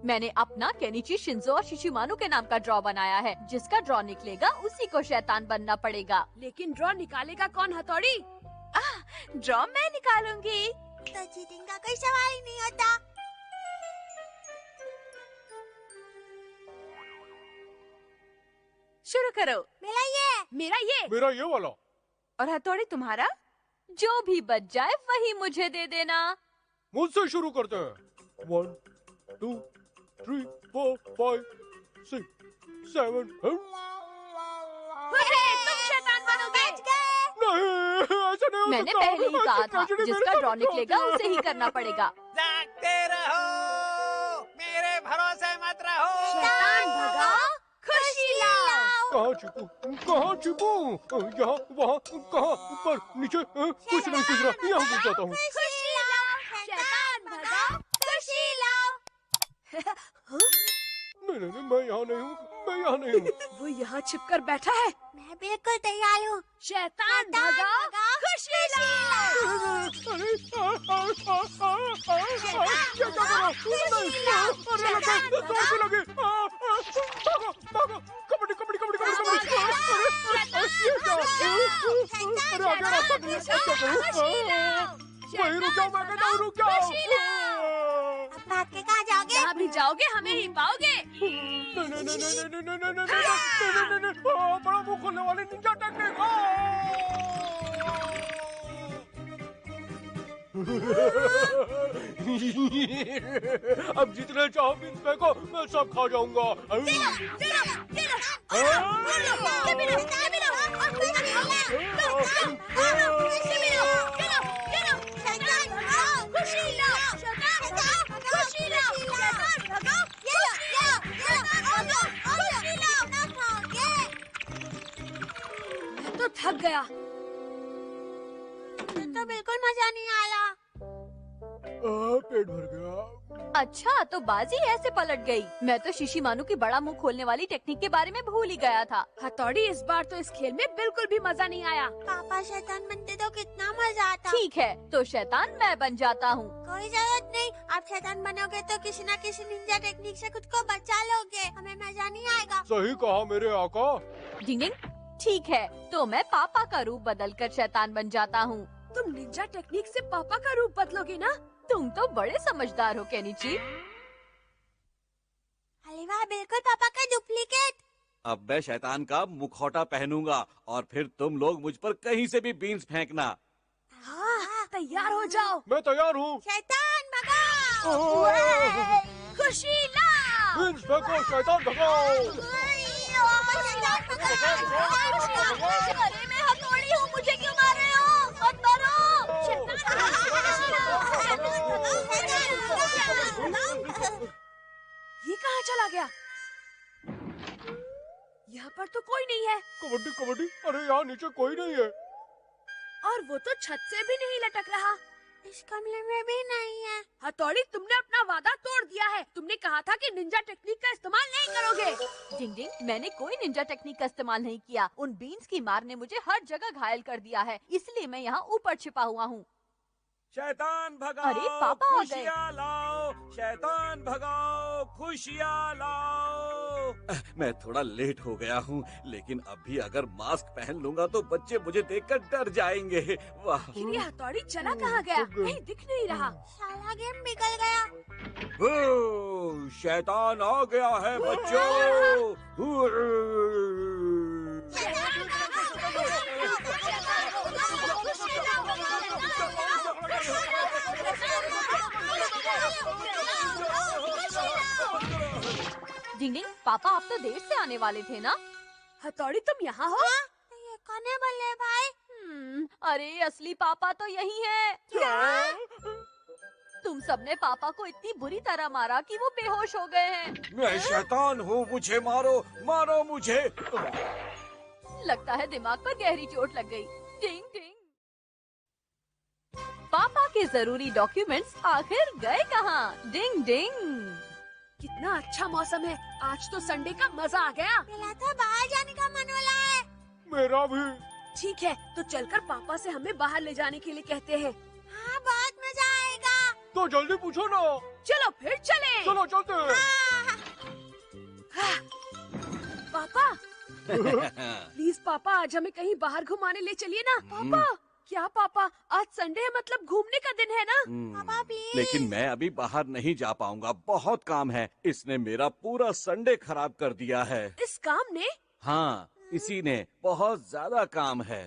मैंने अपना केनिची शिंजो और शिशिमानु के नाम का ड्रॉ बनाया है। जिसका ड्रॉ निकलेगा उसी को शैतान बनना पड़ेगा। लेकिन ड्रॉ निकालेगा कौन हथौड़ी? ड्रॉ मैं निकालूंगी। तो चीटिंग का कोई सवाल ही नहीं होता। शुरू करो। मेरा ये। मेरा ये वाला। और हथौड़ी तुम्हारा? जो भी बच जाए वही मुझे दे देना। मुझसे शुरू करते हैं। 1 2 3 4 5 6 7 तुम शैतान बनोगे। नहीं, ऐसा नहीं हो मैंने सकता। पहले ही कहा था, ट्रेजेडी जिसका मेरे ड्रॉ साथ निकलेगा होती है। उसे ही करना पड़ेगा। जागते रहो, मेरे भरोसे मत रहो। शैतान भगाओ, खुशी लाओ। कहाँ छिपू, कहाँ छिपू? यहाँ, वहाँ, कहाँ, ऊपर, नीचे, कुछ नहीं सूझ रहा। यहाँ घुस जाता हूँ। खुशी लाओ, शैतान भगाओ, खुशी लाओ। नहीं नहीं नहीं, मैं यहाँ नहीं हूँ, मैं यहाँ नहीं हूँ। वो यहाँ छिपकर बैठा है। मैं बिल्कुल तैयार हूँ। शैतान भगाओ, खुशी लाओ। कबड्डी कबड्डी कबड्डी कबड्डी। अरे आगे रास्ता नहीं है, क्या करूँ? वहीं रुक जाओ, मैं कहता हूँ रुक जाओ। अब भाग के कहाँ जाओगे? जहाँ भी जाओगे हमें ही पाओगे। नहीं नहीं नहीं नहीं नहीं नहीं नहीं नहीं नहीं, बड़ा मुंह खोलने वाली निंजा टेक्निक। अब जितने चाहो बीन्स फेंको, मैं सब खा जाऊंगा। मैं तो थक गया। तो बिल्कुल मजा नहीं आया। पेट भर गया। अच्छा, तो बाजी ऐसे पलट गई। मैं तो शिशिमानु की बड़ा मुंह खोलने वाली टेक्निक के बारे में भूल ही गया था। हथौड़ी, इस बार तो इस खेल में बिल्कुल भी मजा नहीं आया। पापा शैतान बनते तो कितना मजा आता। ठीक है, तो शैतान मैं बन जाता हूँ। कोई जरूरत नहीं, आप शैतान बनोगे तो किसी न किसी निंजा टेक्निक से खुद को बचा लोगे। हमें मजा नहीं आएगा। सही कहा मेरे आका। डिंग डिंग। ठीक है, तो मैं पापा का रूप बदलकर शैतान बन जाता हूँ। तुम निंजा टेक्निक से पापा का रूप बदलोगे ना? तुम तो बड़े समझदार हो केनिची। अरे वाह, बिल्कुल पापा का डुप्लीकेट। अब मैं शैतान का मुखौटा पहनूंगा और फिर तुम लोग मुझ पर कहीं से भी बीन्स फेंकना। हाँ, तैयार हो जाओ। मैं तैयार हूँ। शैतान भगाओ, खुशी लाओ। बीन्स फेंको, शैतान भगाओ। अरे मैं हथौड़ी हूँ, मुझे क्यों मार रहे हो? मत मारो। ये कहाँ चला गया? यहाँ पर तो कोई नहीं है। कबड्डी कबड्डी। अरे यहाँ नीचे कोई नहीं है। और वो तो छत से भी नहीं लटक रहा। इस कमरे में भी नहीं है। हथौड़ी, तुमने अपना वादा तोड़ दिया है। तुमने कहा था कि निंजा टेक्निक का इस्तेमाल नहीं करोगे। डिंग डिंग, मैंने कोई निंजा टेक्निक का इस्तेमाल नहीं किया। उन बीन्स की मार ने मुझे हर जगह घायल कर दिया है, इसलिए मैं यहाँ ऊपर छिपा हुआ हूँ। शैतान भगाओ, अरे, पापा आ गए। खुशियाँ लाओ, शैतान भगाओ, खुशियाँ लाओ। मैं थोड़ा लेट हो गया हूँ, लेकिन अभी अगर मास्क पहन लूंगा तो बच्चे मुझे देखकर डर जाएंगे। वाह! ये हथौड़ी चला कहाँ गया? कहीं दिख नहीं रहा। साला गेम बिगड़ गया। ओ, शैतान आ गया है बच्चों। डिंग डिंग, पापा आप तो देर से आने वाले थे ना? हथौड़ी, तुम यहाँ हो? ये कौन है बल्ले भाई? अरे असली पापा तो यही है। क्या? तुम सबने पापा को इतनी बुरी तरह मारा कि वो बेहोश हो गए हैं। मैं शैतान हूँ, मुझे मारो, मारो मुझे। लगता है दिमाग पर गहरी चोट लग गई। डिंग डिंग, पापा के जरूरी डॉक्यूमेंट्स आखिर गए कहाँ? डिंग डिंग, कितना अच्छा मौसम है। आज तो संडे का मजा आ गया। मेरा तो बाहर जाने का मन हो रहा है। मेरा भी। ठीक है, तो चलकर पापा से हमें बाहर ले जाने के लिए कहते हैं। हाँ, बहुत मजा आएगा। तो जल्दी पूछो ना। चलो फिर चले। चलो चलते हैं। पापा, प्लीज पापा, आज हमें कहीं बाहर घुमाने ले चलिए ना। पापा, क्या पापा, आज संडे है, मतलब घूमने का दिन है ना? पापा प्लीज। लेकिन मैं अभी बाहर नहीं जा पाऊंगा, बहुत काम है। इसने मेरा पूरा संडे खराब कर दिया है। इस काम ने? हाँ, इसी ने। बहुत ज्यादा काम है।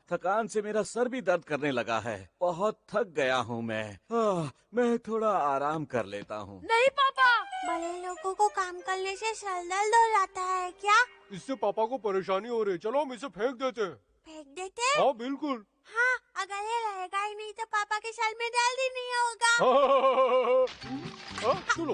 थकान से मेरा सर भी दर्द करने लगा है। बहुत थक गया हूँ मैं थोड़ा आराम कर लेता हूँ। नहीं पापा, बड़े लोगों को काम करने से सर दर्द हो जाता है क्या? इससे पापा को परेशानी हो रही। चलो हम इसे फेंक देते हैं। फेंक देते? हाँ बिल्कुल। हाँ, अगर ये रहेगा ही नहीं तो पापा के सर में दर्द ही नहीं होगा। चलो चलो।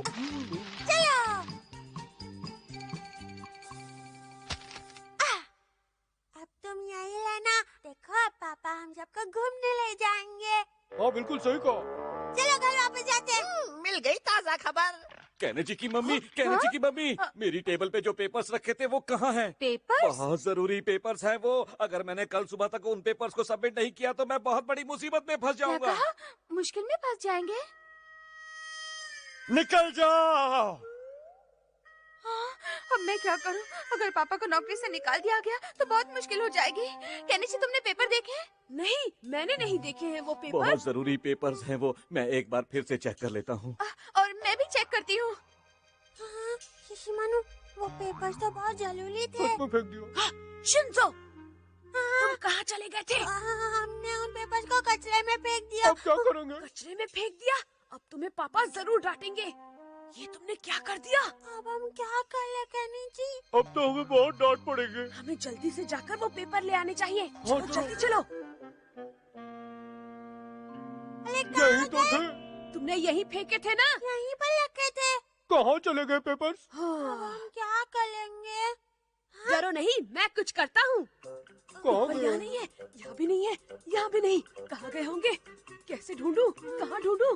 अब तुम यही रहना। देखो पापा हम सबको घूमने ले जाएंगे। हाँ बिल्कुल सही कहा। चलो घर वापस जाते हैं। मिल गई ताज़ा खबर। कहने जी की मम्मी, कहने जी की मम्मी, मेरी टेबल पे जो पेपर्स रखे थे वो कहाँ हैं? पेपर्स? बहुत जरूरी पेपर्स हैं वो। अगर मैंने कल सुबह तक उन पेपर्स को सबमिट नहीं किया तो मैं बहुत बड़ी मुसीबत में फंस जाऊंगा। मुश्किल में फंस जाएंगे। निकल जाओ। अब मैं क्या करूं? अगर पापा को नौकरी से निकाल दिया गया तो बहुत मुश्किल हो जाएगी। केनिची, तुमने पेपर देखे? नहीं, मैंने नहीं देखे हैं वो पेपर। बहुत जरूरी पेपर्स हैं वो। मैं एक बार फिर से चेक कर लेता हूँ। और मैं भी चेक करती हूँ। शिशिमानु, वो पेपर्स तो बहुत जरूरी थे। सच में फेंक दिया। शिंजो, तुम कहाँ चले गए थे? हमने उन पेपर्स को कचरे में फेंक दिया। अब क्या करेंगे? कचरे में फेंक दिया? अब तुम्हें पापा जरूर डांटेंगे। ये तुमने क्या कर दिया? अब हम क्या कर ले केनिची? अब तो हमें बहुत डांट पड़ेगी। हमें जल्दी से जाकर वो पेपर ले आने चाहिए। हाँ, चलो जल्दी चलो। यही तो थे। तुमने यहीं फेंके थे ना? यहीं पर रखे थे। कहाँ चले गए पेपर्स? हम क्या करेंगे? डरो नहीं, मैं कुछ करता हूँ। कहाँ पर गए? यहाँ नहीं है, यहाँ भी नहीं है, यहाँ भी नहीं। कहाँ गए होंगे? कैसे ढूंढूं? कहाँ ढूंढूं?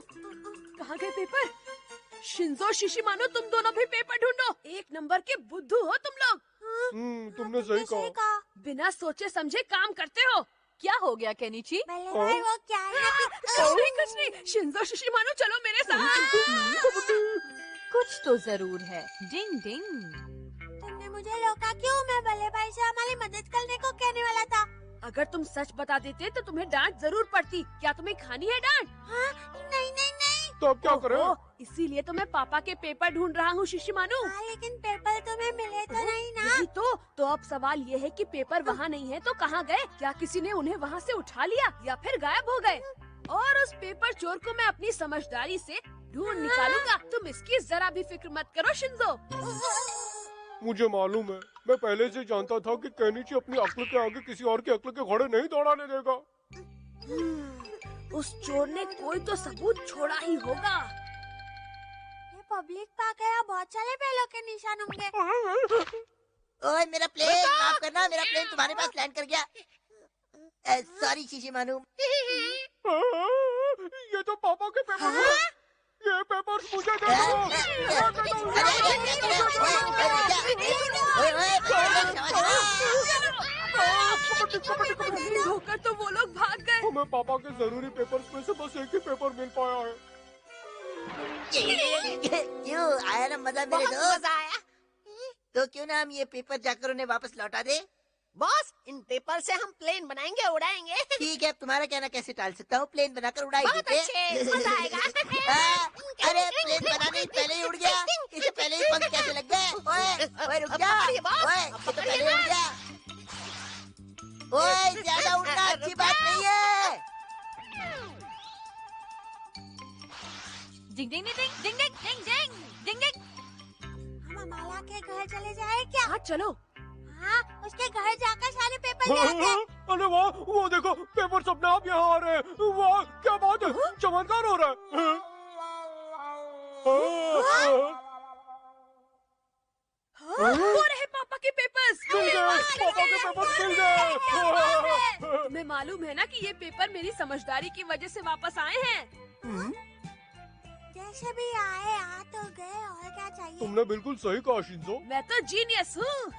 कहाँ गए पेपर? शिंजो, शिशिमानो, तुम दोनों भी पेपर ढूंढो। एक नंबर के बुद्धू हो तुम लोग। तुमने सही कहा। बिना सोचे समझे काम करते हो। क्या हो गया केनिची? भाई वो क्या है? कुछ नहीं। शिंजो, शिशिमानो, चलो मेरे साथ। कुछ तो जरूर है। डिंग डिंग, तुमने मुझे रोका क्यों? मैं बल्ले भाई से हमारी मदद करने को कहने वाला था। अगर तुम सच बता देते तो तुम्हें डांट जरूर पड़ती। क्या तुम्हें खानी है डांट? हाँ? नहीं नहीं नहीं। तो अब क्या करें? इसीलिए तो मैं पापा के पेपर ढूंढ रहा हूँ शिशिमानु। लेकिन पेपर तुम्हें मिले तो नहीं ना? यही तो अब सवाल ये है कि पेपर वहाँ नहीं है तो कहाँ गए? क्या किसी ने उन्हें वहाँ से उठा लिया या फिर गायब हो गए? और उस पेपर चोर को मैं अपनी समझदारी से ढूंढ निकालूंगा। तुम इसकी जरा भी फिक्र मत करो शिंजो। मुझे मालूम है, मैं पहले से जानता था कि केनिची अपनी अक्ल के आगे किसी और की अक्ल के घोड़े नहीं दौड़ाने देगा। उस चोर ने कोई तो सबूत छोड़ा ही होगा। ये पब्लिक पार्क है, बहुत सारे बैलों के निशान होंगे। ओए मेरा प्लेन, माफ करना, मेरा प्लेन तुम्हारे पास लैंड कर गया। सॉरी शिशिमानु। ये तो पापा के पेपर हैं। ये पेपर्स मुझे दे दो। धोकर तो वो लोग भाग गए। हमें पापा के जरूरी पेपर्स में से बस एक ही पेपर मिल पाया है। क्यों आया ना मजा मेरे दोस्त? मजा आया। तो क्यों ना हम ये पेपर जाकर उन्हें वापस लौटा दे? बॉस, इन पेपर से हम प्लेन बनाएंगे, उड़ाएंगे। ठीक है, तुम्हारा कहना कैसे टाल सकता हूँ? प्लेन बनाकर उड़ाई देते। मजा आएगा। अरे प्लेन बनाने पहले ही उड़ गया, इसे पहले ही पंख कैसे लग गए? ओए रुक जा, ओए ये तो पहले ही उड़ गया। ओए ज्यादा उड़ना अच्छी बात नहीं है। डिंग डिंग डिंग डिंग डिंग डिंग डिंग डिंग डिंग। हम अमाला के घर चले जाए क्या? हाँ चलो। हाँ, उसके घर जाकर सारे पेपर ले आते हैं। अरे वाह, वो देखो पेपर्स अपने आप यहाँ आ रहे हैं। वाह क्या बात है, चमत्कार हो रहा है। वो रहे पापा के पेपर्स। पापा के पेपर्स मिल गए। तुम्हें मालूम है ना कि ये पेपर मेरी समझदारी की वजह से वापस आए हैं। जैसे भी आए आ तो गए, और क्या चाहिए? तुमने बिल्कुल सही कहा शिंजो। मैं तो जीनियस हूँ।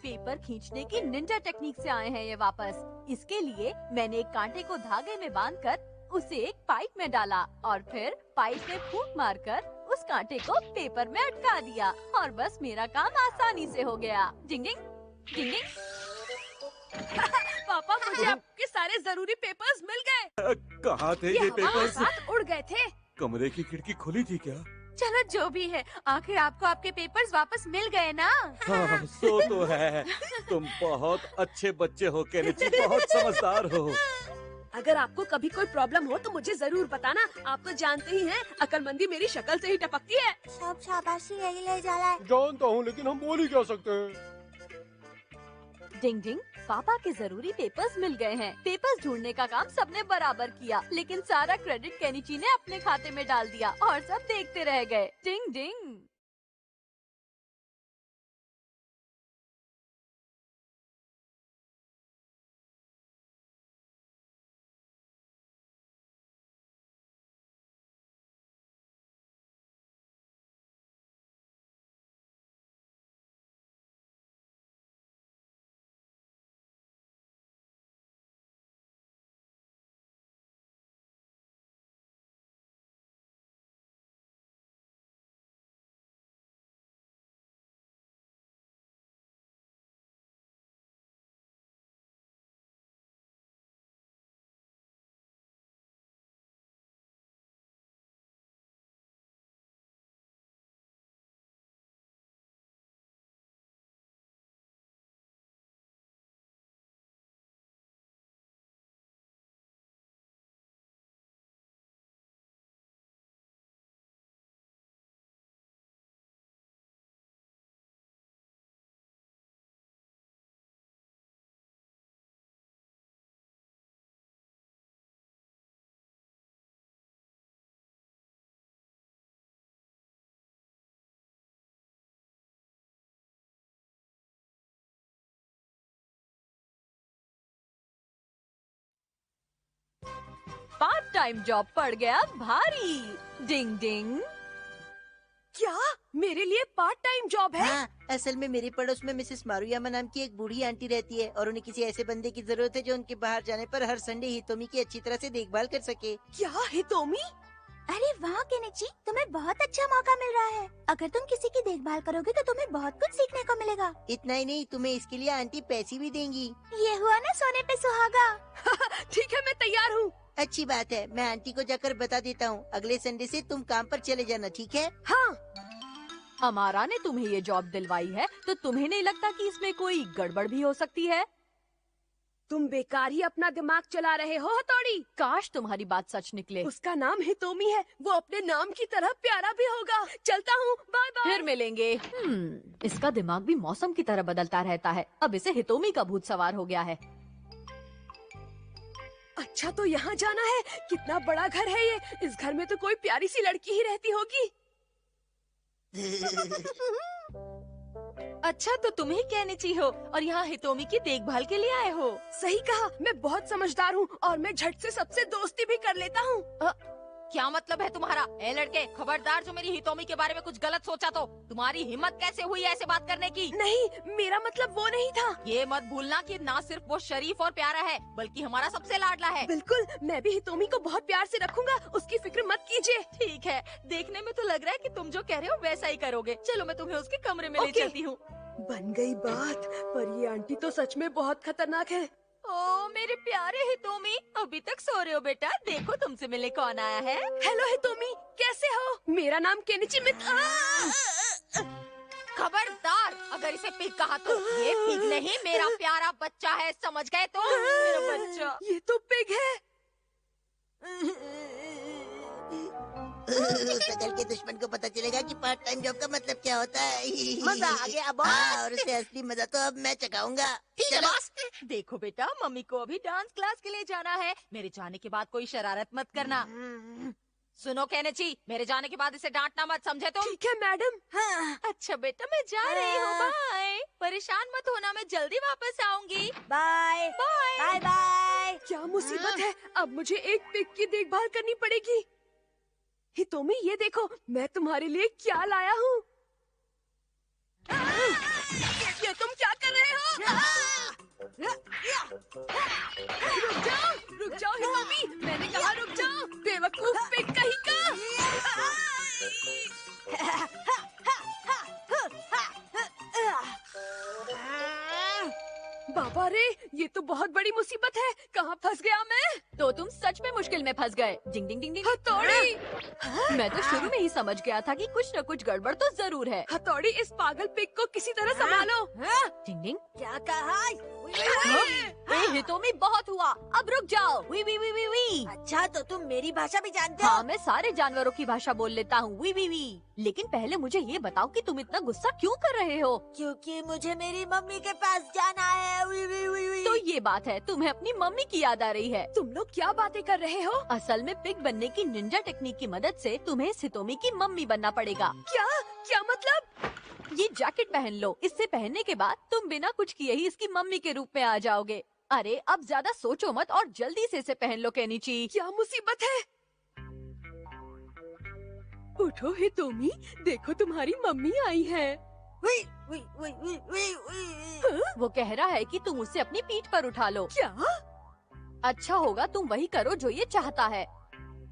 पेपर खींचने की निंजा टेक्निक से आए हैं ये वापस। इसके लिए मैंने एक कांटे को धागे में बांधकर उसे एक पाइप में डाला और फिर पाइप में फूंक मारकर उस कांटे को पेपर में अटका दिया और बस मेरा काम आसानी से हो गया। डिंग डिंग डिंग डिंग। पापा, मुझे आपके सारे जरूरी पेपर्स मिल गए। कहाँ थे ये पेपर्स? साथ उड़ गए थे। कमरे की खिड़की खुली थी क्या? चलो जो भी है, आखिर आपको आपके पेपर्स वापस मिल गए ना। हाँ, सो तो है। तुम बहुत अच्छे बच्चे हो केनिची, बहुत समझदार हो। अगर आपको कभी कोई प्रॉब्लम हो तो मुझे जरूर बताना। आप तो जानते ही हैं, अक्लमंदी मेरी शक्ल से ही टपकती है। सब शाबाशी यही ले जा रहा है। जानता हूँ, लेकिन हम बोल ही क्या सकते हैं। डिंग डिंग, पापा के जरूरी पेपर्स मिल गए हैं। पेपर्स ढूंढने का काम सबने बराबर किया, लेकिन सारा क्रेडिट केनिची ने अपने खाते में डाल दिया और सब देखते रह गए। डिंग डिंग। पार्ट टाइम जॉब पड़ गया भारी। डिंग डिंग। क्या मेरे लिए पार्ट टाइम जॉब है? हाँ, असल में मेरे पड़ोस में मिसेस मारुयामा नाम की एक बूढ़ी आंटी रहती है और उन्हें किसी ऐसे बंदे की जरूरत है जो उनके बाहर जाने पर हर संडे हितोमी की अच्छी तरह से देखभाल कर सके। क्या हितोमी? अरे वाह केनिची, तुम्हें बहुत अच्छा मौका मिल रहा है। अगर तुम किसी की देखभाल करोगे तो तुम्हें बहुत कुछ सीखने को मिलेगा। इतना ही नहीं, तुम्हें इसके लिए आंटी पैसे भी देंगी। ये हुआ ना सोने पे सुहागा। ठीक है, मैं तैयार हूँ। अच्छी बात है, मैं आंटी को जाकर बता देता हूँ। अगले संडे से तुम काम पर चले जाना, ठीक है? हाँ। अमारा ने तुम्हें ये जॉब दिलवाई है, तो तुम्हें नहीं लगता कि इसमें कोई गड़बड़ भी हो सकती है? तुम बेकार ही अपना दिमाग चला रहे हो हथौड़ी। काश तुम्हारी बात सच निकले। उसका नाम हितोमी है, वो अपने नाम की तरह प्यारा भी होगा। चलता हूँ, बाय बाय। फिर मिलेंगे। इसका दिमाग भी मौसम की तरह बदलता रहता है। अब इसे हितोमी का भूत सवार हो गया है। अच्छा, तो यहाँ जाना है। कितना बड़ा घर है ये। इस घर में तो कोई प्यारी सी लड़की ही रहती होगी। अच्छा, तो तुम ही केनिची हो और यहाँ हितोमी की देखभाल के लिए आए हो। सही कहा, मैं बहुत समझदार हूँ और मैं झट से सबसे दोस्ती भी कर लेता हूँ। क्या मतलब है तुम्हारा? ए लड़के, खबरदार जो मेरी हितोमी के बारे में कुछ गलत सोचा तो तुम्हारी हिम्मत कैसे हुई ऐसे बात करने की? नहीं, मेरा मतलब वो नहीं था। ये मत भूलना कि ना सिर्फ वो शरीफ और प्यारा है बल्कि हमारा सबसे लाडला है। बिल्कुल, मैं भी हितोमी को बहुत प्यार से रखूंगा, उसकी फिक्र मत कीजिए। ठीक है, देखने में तो लग रहा है कि तुम जो कह रहे हो वैसा ही करोगे। चलो मैं तुम्हें उसके कमरे में ले चलती हूँ। बन गई बात, पर ये आंटी तो सच में बहुत खतरनाक है। ओ मेरे प्यारे हितोमी, अभी तक सो रहे हो बेटा? देखो तुमसे मिलने कौन आया है। हेलो हितोमी, कैसे हो? मेरा नाम केनिची खबरदार, अगर इसे पिग कहा तो ये पिग नहीं, मेरा प्यारा बच्चा है, समझ गए तो? मेरा बच्चा। ये तो पिग है। सकल के दुश्मन को पता चलेगा कि पार्ट टाइम जॉब का मतलब क्या होता है। मजा आ गया बॉस। हाँ, और उसे असली मजा तो अब मैं चखाऊंगा। ठीक है बॉस। देखो बेटा, मम्मी को अभी डांस क्लास के लिए जाना है। मेरे जाने के बाद कोई शरारत मत करना। सुनो केनिची, मेरे जाने के बाद इसे डांटना मत, समझे तुम? ठीक है मैडम। हाँ। अच्छा बेटा, मैं जा रही हूँ, बाय। परेशान मत होना, मैं जल्दी वापस आऊंगी। Bye bye bye bye. क्या मुसीबत है, अब मुझे एक पिग की देखभाल करनी पड़ेगी। हितोमी, ये देखो, मैं तुम्हारे लिए क्या लाया हूँ। ये तुम क्या कर रहे हो? रुक जाओ हितोमी, मैंने कहा रुक जाओ, बेवकूफ पिग कहीं का। बाबा रे, ये तो बहुत बड़ी मुसीबत है, कहाँ फंस गया मैं? तो तुम सच में मुश्किल में फंस गए। डिंग डिंग डिंग डिंग। हथौड़ी। मैं तो शुरू में ही समझ गया था कि कुछ न कुछ गड़बड़ तो जरूर है। हथौड़ी, इस पागल पिग को किसी तरह संभालो। डिंग डिंग। क्या कहा? ए हितोमी, बहुत हुआ, अब रुक जाओ। वी वी वी वी वी। अच्छा, तो तुम मेरी भाषा भी जानते हो? हाँ, मैं सारे जानवरों की भाषा बोल लेता हूँ। वी वी वी। लेकिन पहले मुझे ये बताओ कि तुम इतना गुस्सा क्यों कर रहे हो? क्योंकि मुझे मेरी मम्मी के पास जाना है। वी वी वी वी। तो ये बात है, तुम्हें अपनी मम्मी की याद आ रही है। तुम लोग क्या बातें कर रहे हो? असल में पिग बनने की निंजा टेक्निक की मदद से तुम्हें हितोमी की मम्मी बनना पड़ेगा। क्या क्या मतलब? ये जैकेट पहन लो, इससे पहनने के बाद तुम बिना कुछ किए ही इसकी मम्मी के रूप में आ जाओगे। अरे अब ज्यादा सोचो मत और जल्दी से इसे पहन लो केनिची। क्या मुसीबत है? उठो हितोमी, देखो तुम्हारी मम्मी आई है। वी वी वी वी वी वी। वो कह रहा है कि तुम उसे अपनी पीठ पर उठा लो। क्या? अच्छा होगा तुम वही करो जो ये चाहता है।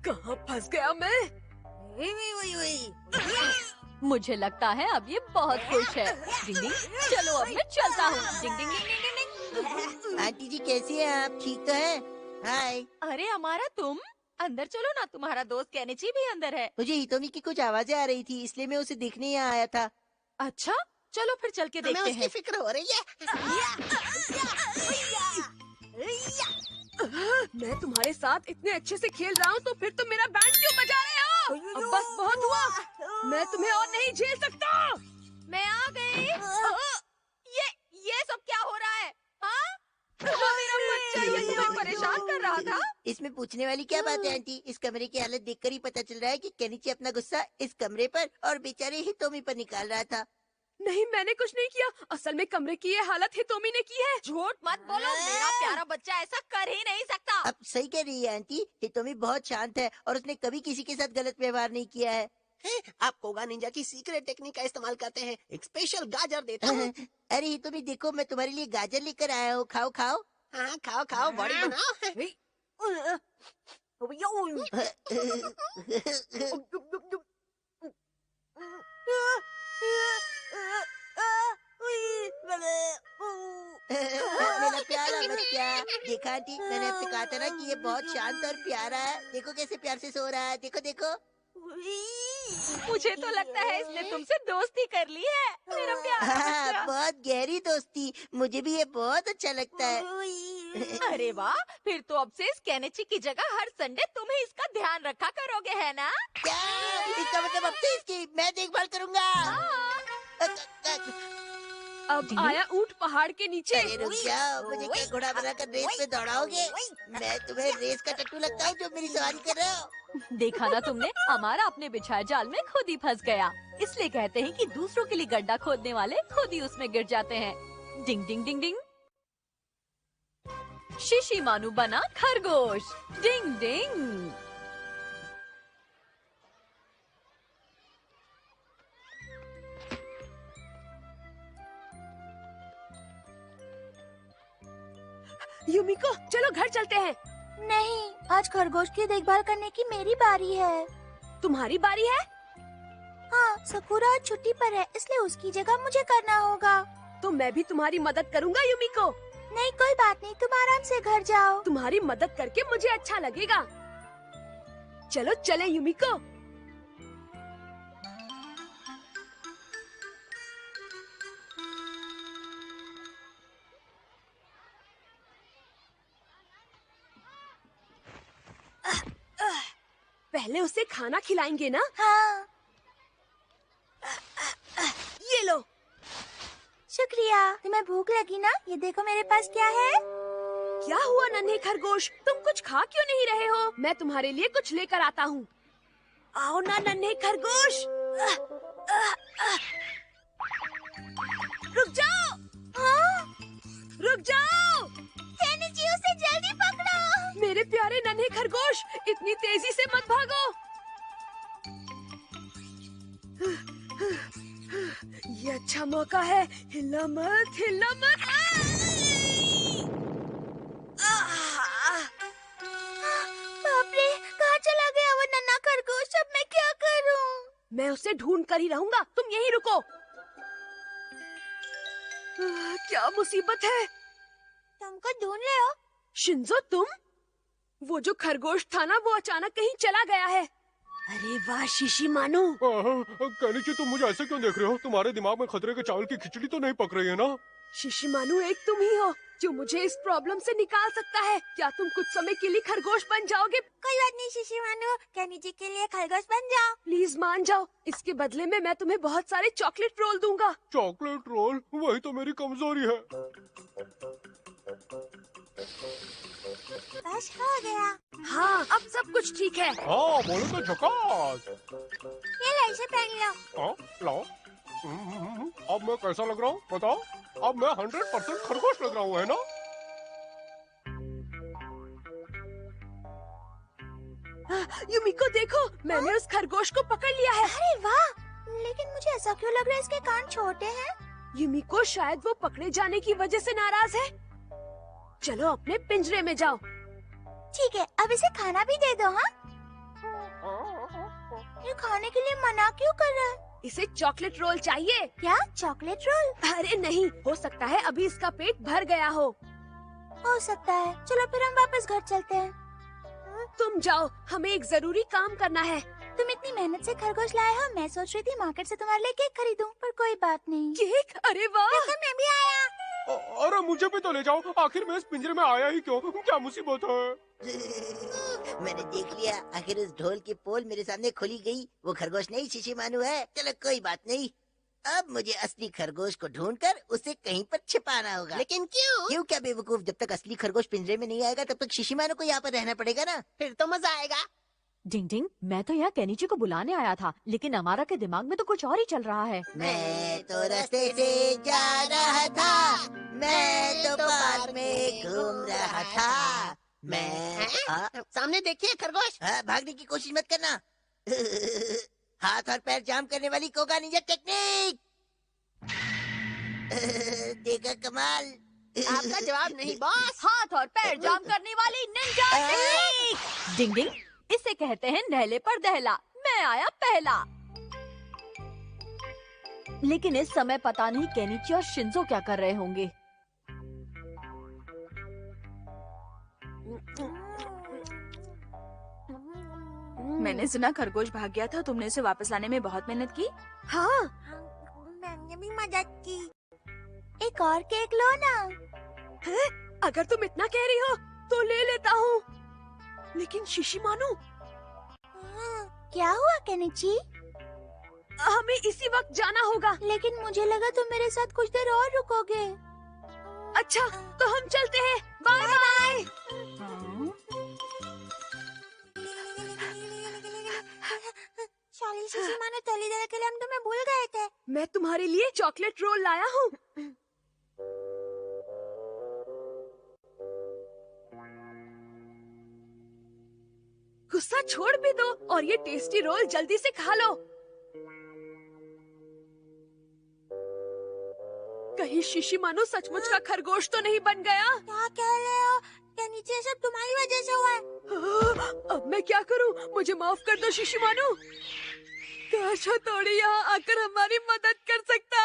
कहाँ फंस गया मैं? वी वी वी वी। मुझे लगता है अब ये बहुत खुश है। डिंग डिंग। चलो अब मैं चलता हूँ। डिंग डिंग डिंग डिंग डिंग। आंटी जी कैसी है आप? ठीक तो है? हाय। अरे हमारा तुम अंदर चलो ना, तुम्हारा दोस्त केनिची भी अंदर है। मुझे हितोमी की कुछ आवाजें आ रही थी, इसलिए मैं उसे देखने यहाँ आया था। अच्छा, चलो फिर चल के देखते हैं। फिक्र हो रही है। मैं तुम्हारे साथ इतने अच्छे से खेल रहा हूँ, तो फिर तुम मेरा बैंड क्यों बजा रहे हो? अब बस बहुत हुआ, मैं तुम्हें और नहीं झेल सकता। मैं आ गई। ये सब क्या हो रहा है? हाँ? वो मेरा बच्चा, ये तुम्हें परेशान कर रहा था। इसमें पूछने वाली क्या बात है आंटी? इस कमरे की हालत देखकर ही पता चल रहा है कि केनिची अपना गुस्सा इस कमरे पर और बेचारे हितोमी पर निकाल रहा था। नहीं, मैंने कुछ नहीं किया। असल में कमरे की ये हालत हितोमी ने की है। झूठ मत बोलो, मेरा प्यारा बच्चा ऐसा कर ही नहीं सकता। अब सही कह रही है आंटी, हितोमी बहुत शांत है और उसने कभी किसी के साथ गलत व्यवहार नहीं किया है। आप कोगा निंजा की सीक्रेट टेक्निक का इस्तेमाल करते हैं। एक स्पेशल गाजर देता हूँ। अरे हितोमी देखो, मैं तुम्हारे लिए गाजर लेकर आया हूँ, खाओ खाओ। हाँ, खाओ खाओ, बड़ी बनाओ। मेरा प्यारा बच्चा, देखा आंटी, मैंने आपसे कहा था ना कि ये बहुत शांत और प्यारा है। देखो कैसे प्यार से सो रहा है, देखो देखो। मुझे तो लगता है इसने तुमसे दोस्ती कर ली है, मेरा प्यारा बच्चा। बहुत गहरी दोस्ती, मुझे भी ये बहुत अच्छा लगता है। अरे वाह, फिर तो अब से इस केनिची की जगह हर संडे तुम ही इसका ध्यान रखा करोगे, है ना? क्या? इसका मतलब अब से इसकी मैं देखभाल करूंगा। अब आया ऊंट पहाड़ के नीचे। अरे रुक जाओ, मुझे क्या घोड़ा बनाकर रेस में दौड़ाओगे? मैं तुम्हें रेस का टट्टू लगता हूँ जो मेरी सवारी कर रहे हो? देखा ना तुमने, हमारा अपने बिछाए जाल में खुद ही फंस गया। इसलिए कहते हैं कि दूसरों के लिए गड्ढा खोदने वाले खुद ही उसमें गिर जाते हैं। डिंग डिंग डिंग डिंग। शिशी मानू बना खरगोश। डिंग डिंग। युमिको, चलो घर चलते हैं। नहीं, आज खरगोश की देखभाल करने की मेरी बारी है। तुम्हारी बारी है? हाँ, सकुरा आज छुट्टी पर है, इसलिए उसकी जगह मुझे करना होगा। तो मैं भी तुम्हारी मदद करूँगा युमिको। नहीं, कोई बात नहीं, तुम आराम से घर जाओ। तुम्हारी मदद करके मुझे अच्छा लगेगा। चलो चले युमिको। पहले उसे खाना खिलाएंगे ना? हाँ। ये लो। शुक्रिया। तुम्हें भूख लगी ना? ये देखो मेरे पास क्या है। क्या हुआ नन्हे खरगोश, तुम कुछ खा क्यों नहीं रहे हो? मैं तुम्हारे लिए कुछ लेकर आता हूँ। आओ ना नन्हे खरगोश। रुक जाओ। हाँ? रुक जाओ। केनिची, उसे जल्दी पकड़ो। मेरे प्यारे नन्हे खरगोश, इतनी तेजी से मत भागो। ये अच्छा मौका है, हिलना मत, हिलना मत। बाप रे, कहाँ चला गया वो नन्हा खरगोश? अब मैं क्या करूं? मैं उसे ढूंढ कर ही रहूंगा, तुम यहीं रुको। क्या मुसीबत है? तुमको ढूंढ रहे हो? शिंजो, तुम? वो जो खरगोश था ना, वो अचानक कहीं चला गया है। अरे वाह शिशी मानो। केनिची, तुम मुझे ऐसे क्यों देख रहे हो? तुम्हारे दिमाग में खतरे के चावल की खिचड़ी तो नहीं पक रही है ना? शिशी मानो, एक तुम ही हो जो मुझे इस प्रॉब्लम से निकाल सकता है। क्या तुम कुछ समय के लिए खरगोश बन जाओगे? कोई बात नहीं शिशी मानो, केनिची के लिए खरगोश बन जाओ। प्लीज मान जाओ, इसके बदले में मैं तुम्हें बहुत सारे चॉकलेट रोल दूंगा। Chocolate roll? वही तो मेरी कमजोरी है। बस हो गया। हाँ, अब सब कुछ ठीक है। हाँ, बोलो तो झकास। ये लो, इसे पहन लो। हाँ, लाओ। अब मैं कैसा लग रहा हूँ बताओ? अब मैं 100% खरगोश लग रहा हूँ, है ना? युमिको देखो, मैंने उस खरगोश को पकड़ लिया है। अरे वाह, लेकिन मुझे ऐसा क्यों लग रहा है इसके कान छोटे हैं? युमिको, शायद वो पकड़े जाने की वजह से नाराज है। चलो अपने पिंजरे में जाओ। ठीक है, अब इसे खाना भी दे दो। हाँ, ये खाने के लिए मना क्यों कर रहा है? इसे चॉकलेट रोल चाहिए। क्या चॉकलेट रोल? अरे नहीं, हो सकता है अभी इसका पेट भर गया हो सकता है। चलो फिर हम वापस घर चलते हैं। तुम जाओ, हमें एक जरूरी काम करना है। तुम इतनी मेहनत से खरगोश लाए हो, मैं सोच रही थी मार्केट से तुम्हारे लिए केक खरीदूं, पर कोई बात नहीं। केक? अरे वाह, मैं भी आया। अरे मुझे भी तो ले जाओ। आखिर मैं इस पिंजरे में आया ही क्यों? क्या मुसीबत है? मैंने देख लिया, आखिर उस ढोल की पोल मेरे सामने खोली गई। वो खरगोश नहीं शिशी मानू है। चलो कोई बात नहीं, अब मुझे असली खरगोश को ढूंढकर उसे कहीं पर छिपाना होगा। लेकिन क्यों? क्यों क्या बेवकूफ, जब तक असली खरगोश पिंजरे में नहीं आएगा तब तक शिशी मानू को यहाँ पर रहना पड़ेगा ना। फिर तो मजा आएगा। डिंग डिंग, मैं तो यहाँ केनिची को बुलाने आया था, लेकिन अमारा के दिमाग में तो कुछ और ही चल रहा है। मैं तो रास्ते से जा रहा था, मैं तो पार्क में घूम रहा था। मैं सामने देखिए खरगोश। भागने की कोशिश मत करना। हाथ और पैर जाम करने वाली कोगा निंजा टेक्निक। देखा कमाल। आपका जवाब नहीं बॉस। हाथ और पैर जाम करने वाली निंजा टेक्निक। डिंग डिंग, इसे कहते हैं नहले पर दहला। मैं आया पहला। लेकिन इस समय पता नहीं केनिची और शिंजो क्या कर रहे होंगे। मैंने सुना खरगोश भाग गया था, तुमने उसे वापस लाने में बहुत मेहनत की। हाँ, मैंने भी मदद की। एक और केक लो ना। है? अगर तुम इतना कह रही हो तो ले लेता हूँ। लेकिन शिशी मानू, क्या हुआ केनिची? हमें इसी वक्त जाना होगा। लेकिन मुझे लगा तुम मेरे साथ कुछ देर और रुकोगे। अच्छा, तो हम चलते हैं। Bye bye. शाली शिशी मानो थोड़ी देर के लिए हम तुम्हें भूल गए थे। मैं तुम्हारे लिए चॉकलेट रोल लाया हूँ। गुस्सा छोड़ भी दो और ये टेस्टी रोल जल्दी से खा लो। कहीं शिशिमानु सचमुच का खरगोश तो नहीं बन गया? क्या कह रहे हो? क्या नीचे सब तुम्हारी वजह से हुआ है? अब मैं क्या करूं? मुझे माफ कर दो शिशिमानु। काश हथौड़ी यहाँ आकर हमारी मदद कर सकता।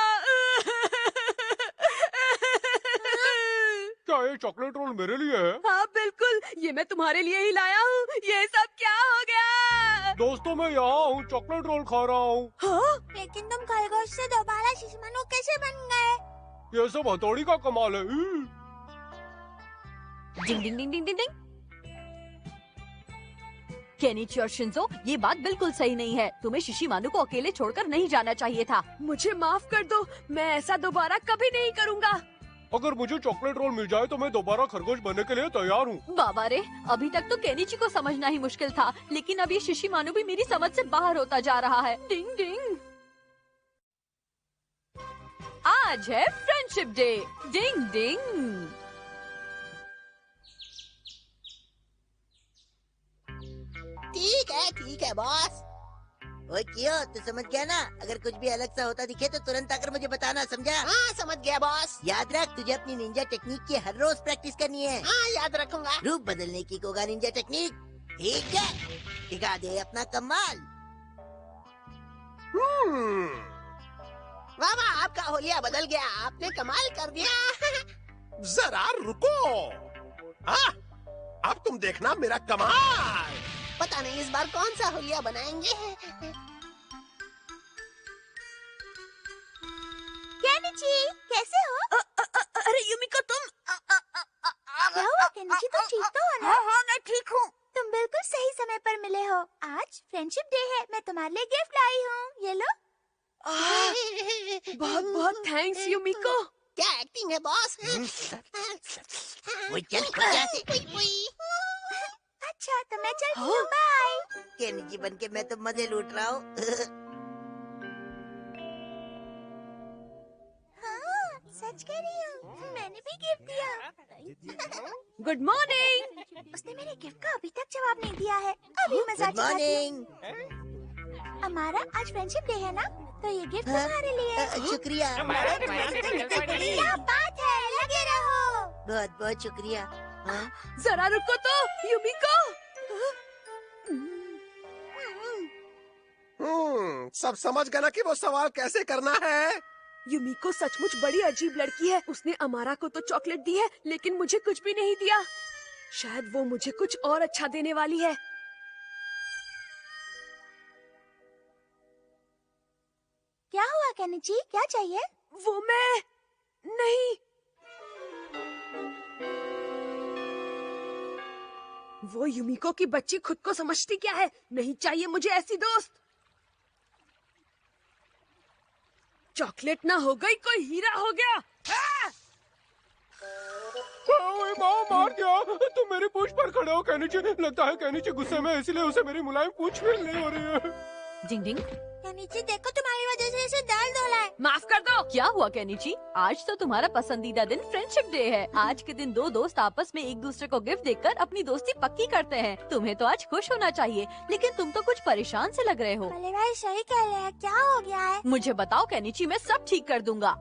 क्या ये चॉकलेट रोल मेरे लिए है? हाँ बिल्कुल, ये मैं तुम्हारे लिए ही लाया हूँ। ये सब क्या हो गया? दोस्तों मैं यहाँ हूँ, चॉकलेट रोल खा रहा हूँ। हाँ? लेकिन तुम खरगोश से दोबारा शिशिमानु कैसे बन गए? ये सब हथौड़ी का कमाल है। डिंग डिंग डिंग डिंग डिंग डिंग। केनिची और शिंजो, ये बात बिल्कुल सही नहीं है। तुम्हें शिशिमानु को अकेले छोड़कर नहीं जाना चाहिए था। मुझे माफ कर दो, मैं ऐसा दोबारा कभी नहीं करूँगा। अगर मुझे चॉकलेट रोल मिल जाए तो मैं दोबारा खरगोश बनने के लिए तैयार हूँ। बाबा रे, अभी तक तो केनिची को समझना ही मुश्किल था, लेकिन अब ये शिशिमानु भी मेरी समझ से बाहर होता जा रहा है। डिंग डिंग। आज है फ्रेंडशिप डे। डिंग डिंग। ठीक है बॉस। ओए क्यों, तू समझ गया ना? अगर कुछ भी अलग सा होता दिखे तो तुरंत आकर मुझे बताना, समझा? हाँ समझ गया बॉस। याद रख, तुझे अपनी निंजा टेक्निक की हर रोज प्रैक्टिस करनी है। हाँ याद रखूंगा। रूप बदलने की कोगा निंजा टेक्निक। ठीक है, दिखा दे अपना कमाल। वाह वाह, आपका होलिया बदल गया, आपने कमाल कर दिया। जरा रुको। हाँ, अब तुम देखना मेरा कमाल। पता नहीं इस बार कौन सा होलिया बनाएंगे। केनिची, कैसे हो? अरे युमिको, तुम क्या हुआ केनिची, तुम ठीक तो हो ना? हाँ, मैं ठीक हूँ। तुम बिल्कुल सही समय पर मिले हो। आज फ्रेंडशिप डे है, मैं तुम्हारे लिए गिफ्ट लाई हूँ। ये लो। बहुत बहुत थैंक्स युमिको। क्या एक्टिंग है बॉस। वो चल अच्छा, तो मैं चलती हूँ। बाय। केनिची बन के मैं तो मजे लूट रहा हूँ। हाँ, सच कह रही हूँ, मैंने भी गिफ्ट दिया। Good morning. उसने मेरे गिफ्ट का अभी तक जवाब नहीं दिया है। अभी मजाक गुड मॉर्निंग। हमारा आज फ्रेंडशिप डे है ना, तो ये गिफ्ट तुम्हारे लिए। शुक्रिया। क्या बात है, लगे रहो। बहुत बहुत शुक्रिया। हाँ? जरा रुको तो युमिको। सब समझ गए ना कि वो सवाल कैसे करना है। युमिको सचमुच बड़ी अजीब लड़की है। उसने अमारा को तो चॉकलेट दी है, लेकिन मुझे कुछ भी नहीं दिया। शायद वो मुझे कुछ और अच्छा देने वाली है। क्या हुआ केनिची, क्या चाहिए? वो मैं नहीं। वो युमिको की बच्ची खुद को समझती क्या है? नहीं चाहिए मुझे ऐसी दोस्त। चॉकलेट ना हो गई, कोई हीरा हो गया। माँ मार दिया। तुम मेरी पूंछ पर खड़े हो केनिची। लगता है केनिची गुस्से में, इसलिए उसे मेरी मुलायम पूंछ फील नहीं हो रही है। डिंग डिंग। केनिची देखो, तुम्हारी वजह से इसे दर्द हो रहा है। माफ कर दो। क्या हुआ केनिची? आज तो तुम्हारा पसंदीदा दिन फ्रेंडशिप डे है। आज के दिन दो दोस्त आपस में एक दूसरे को गिफ्ट देकर अपनी दोस्ती पक्की करते हैं। तुम्हें तो आज खुश होना चाहिए, लेकिन तुम तो कुछ परेशान से लग रहे हो। भले भाई सही कह रहे हैं, क्या हो गया है? मुझे बताओ केनिची, मैं सब ठीक कर दूंगा।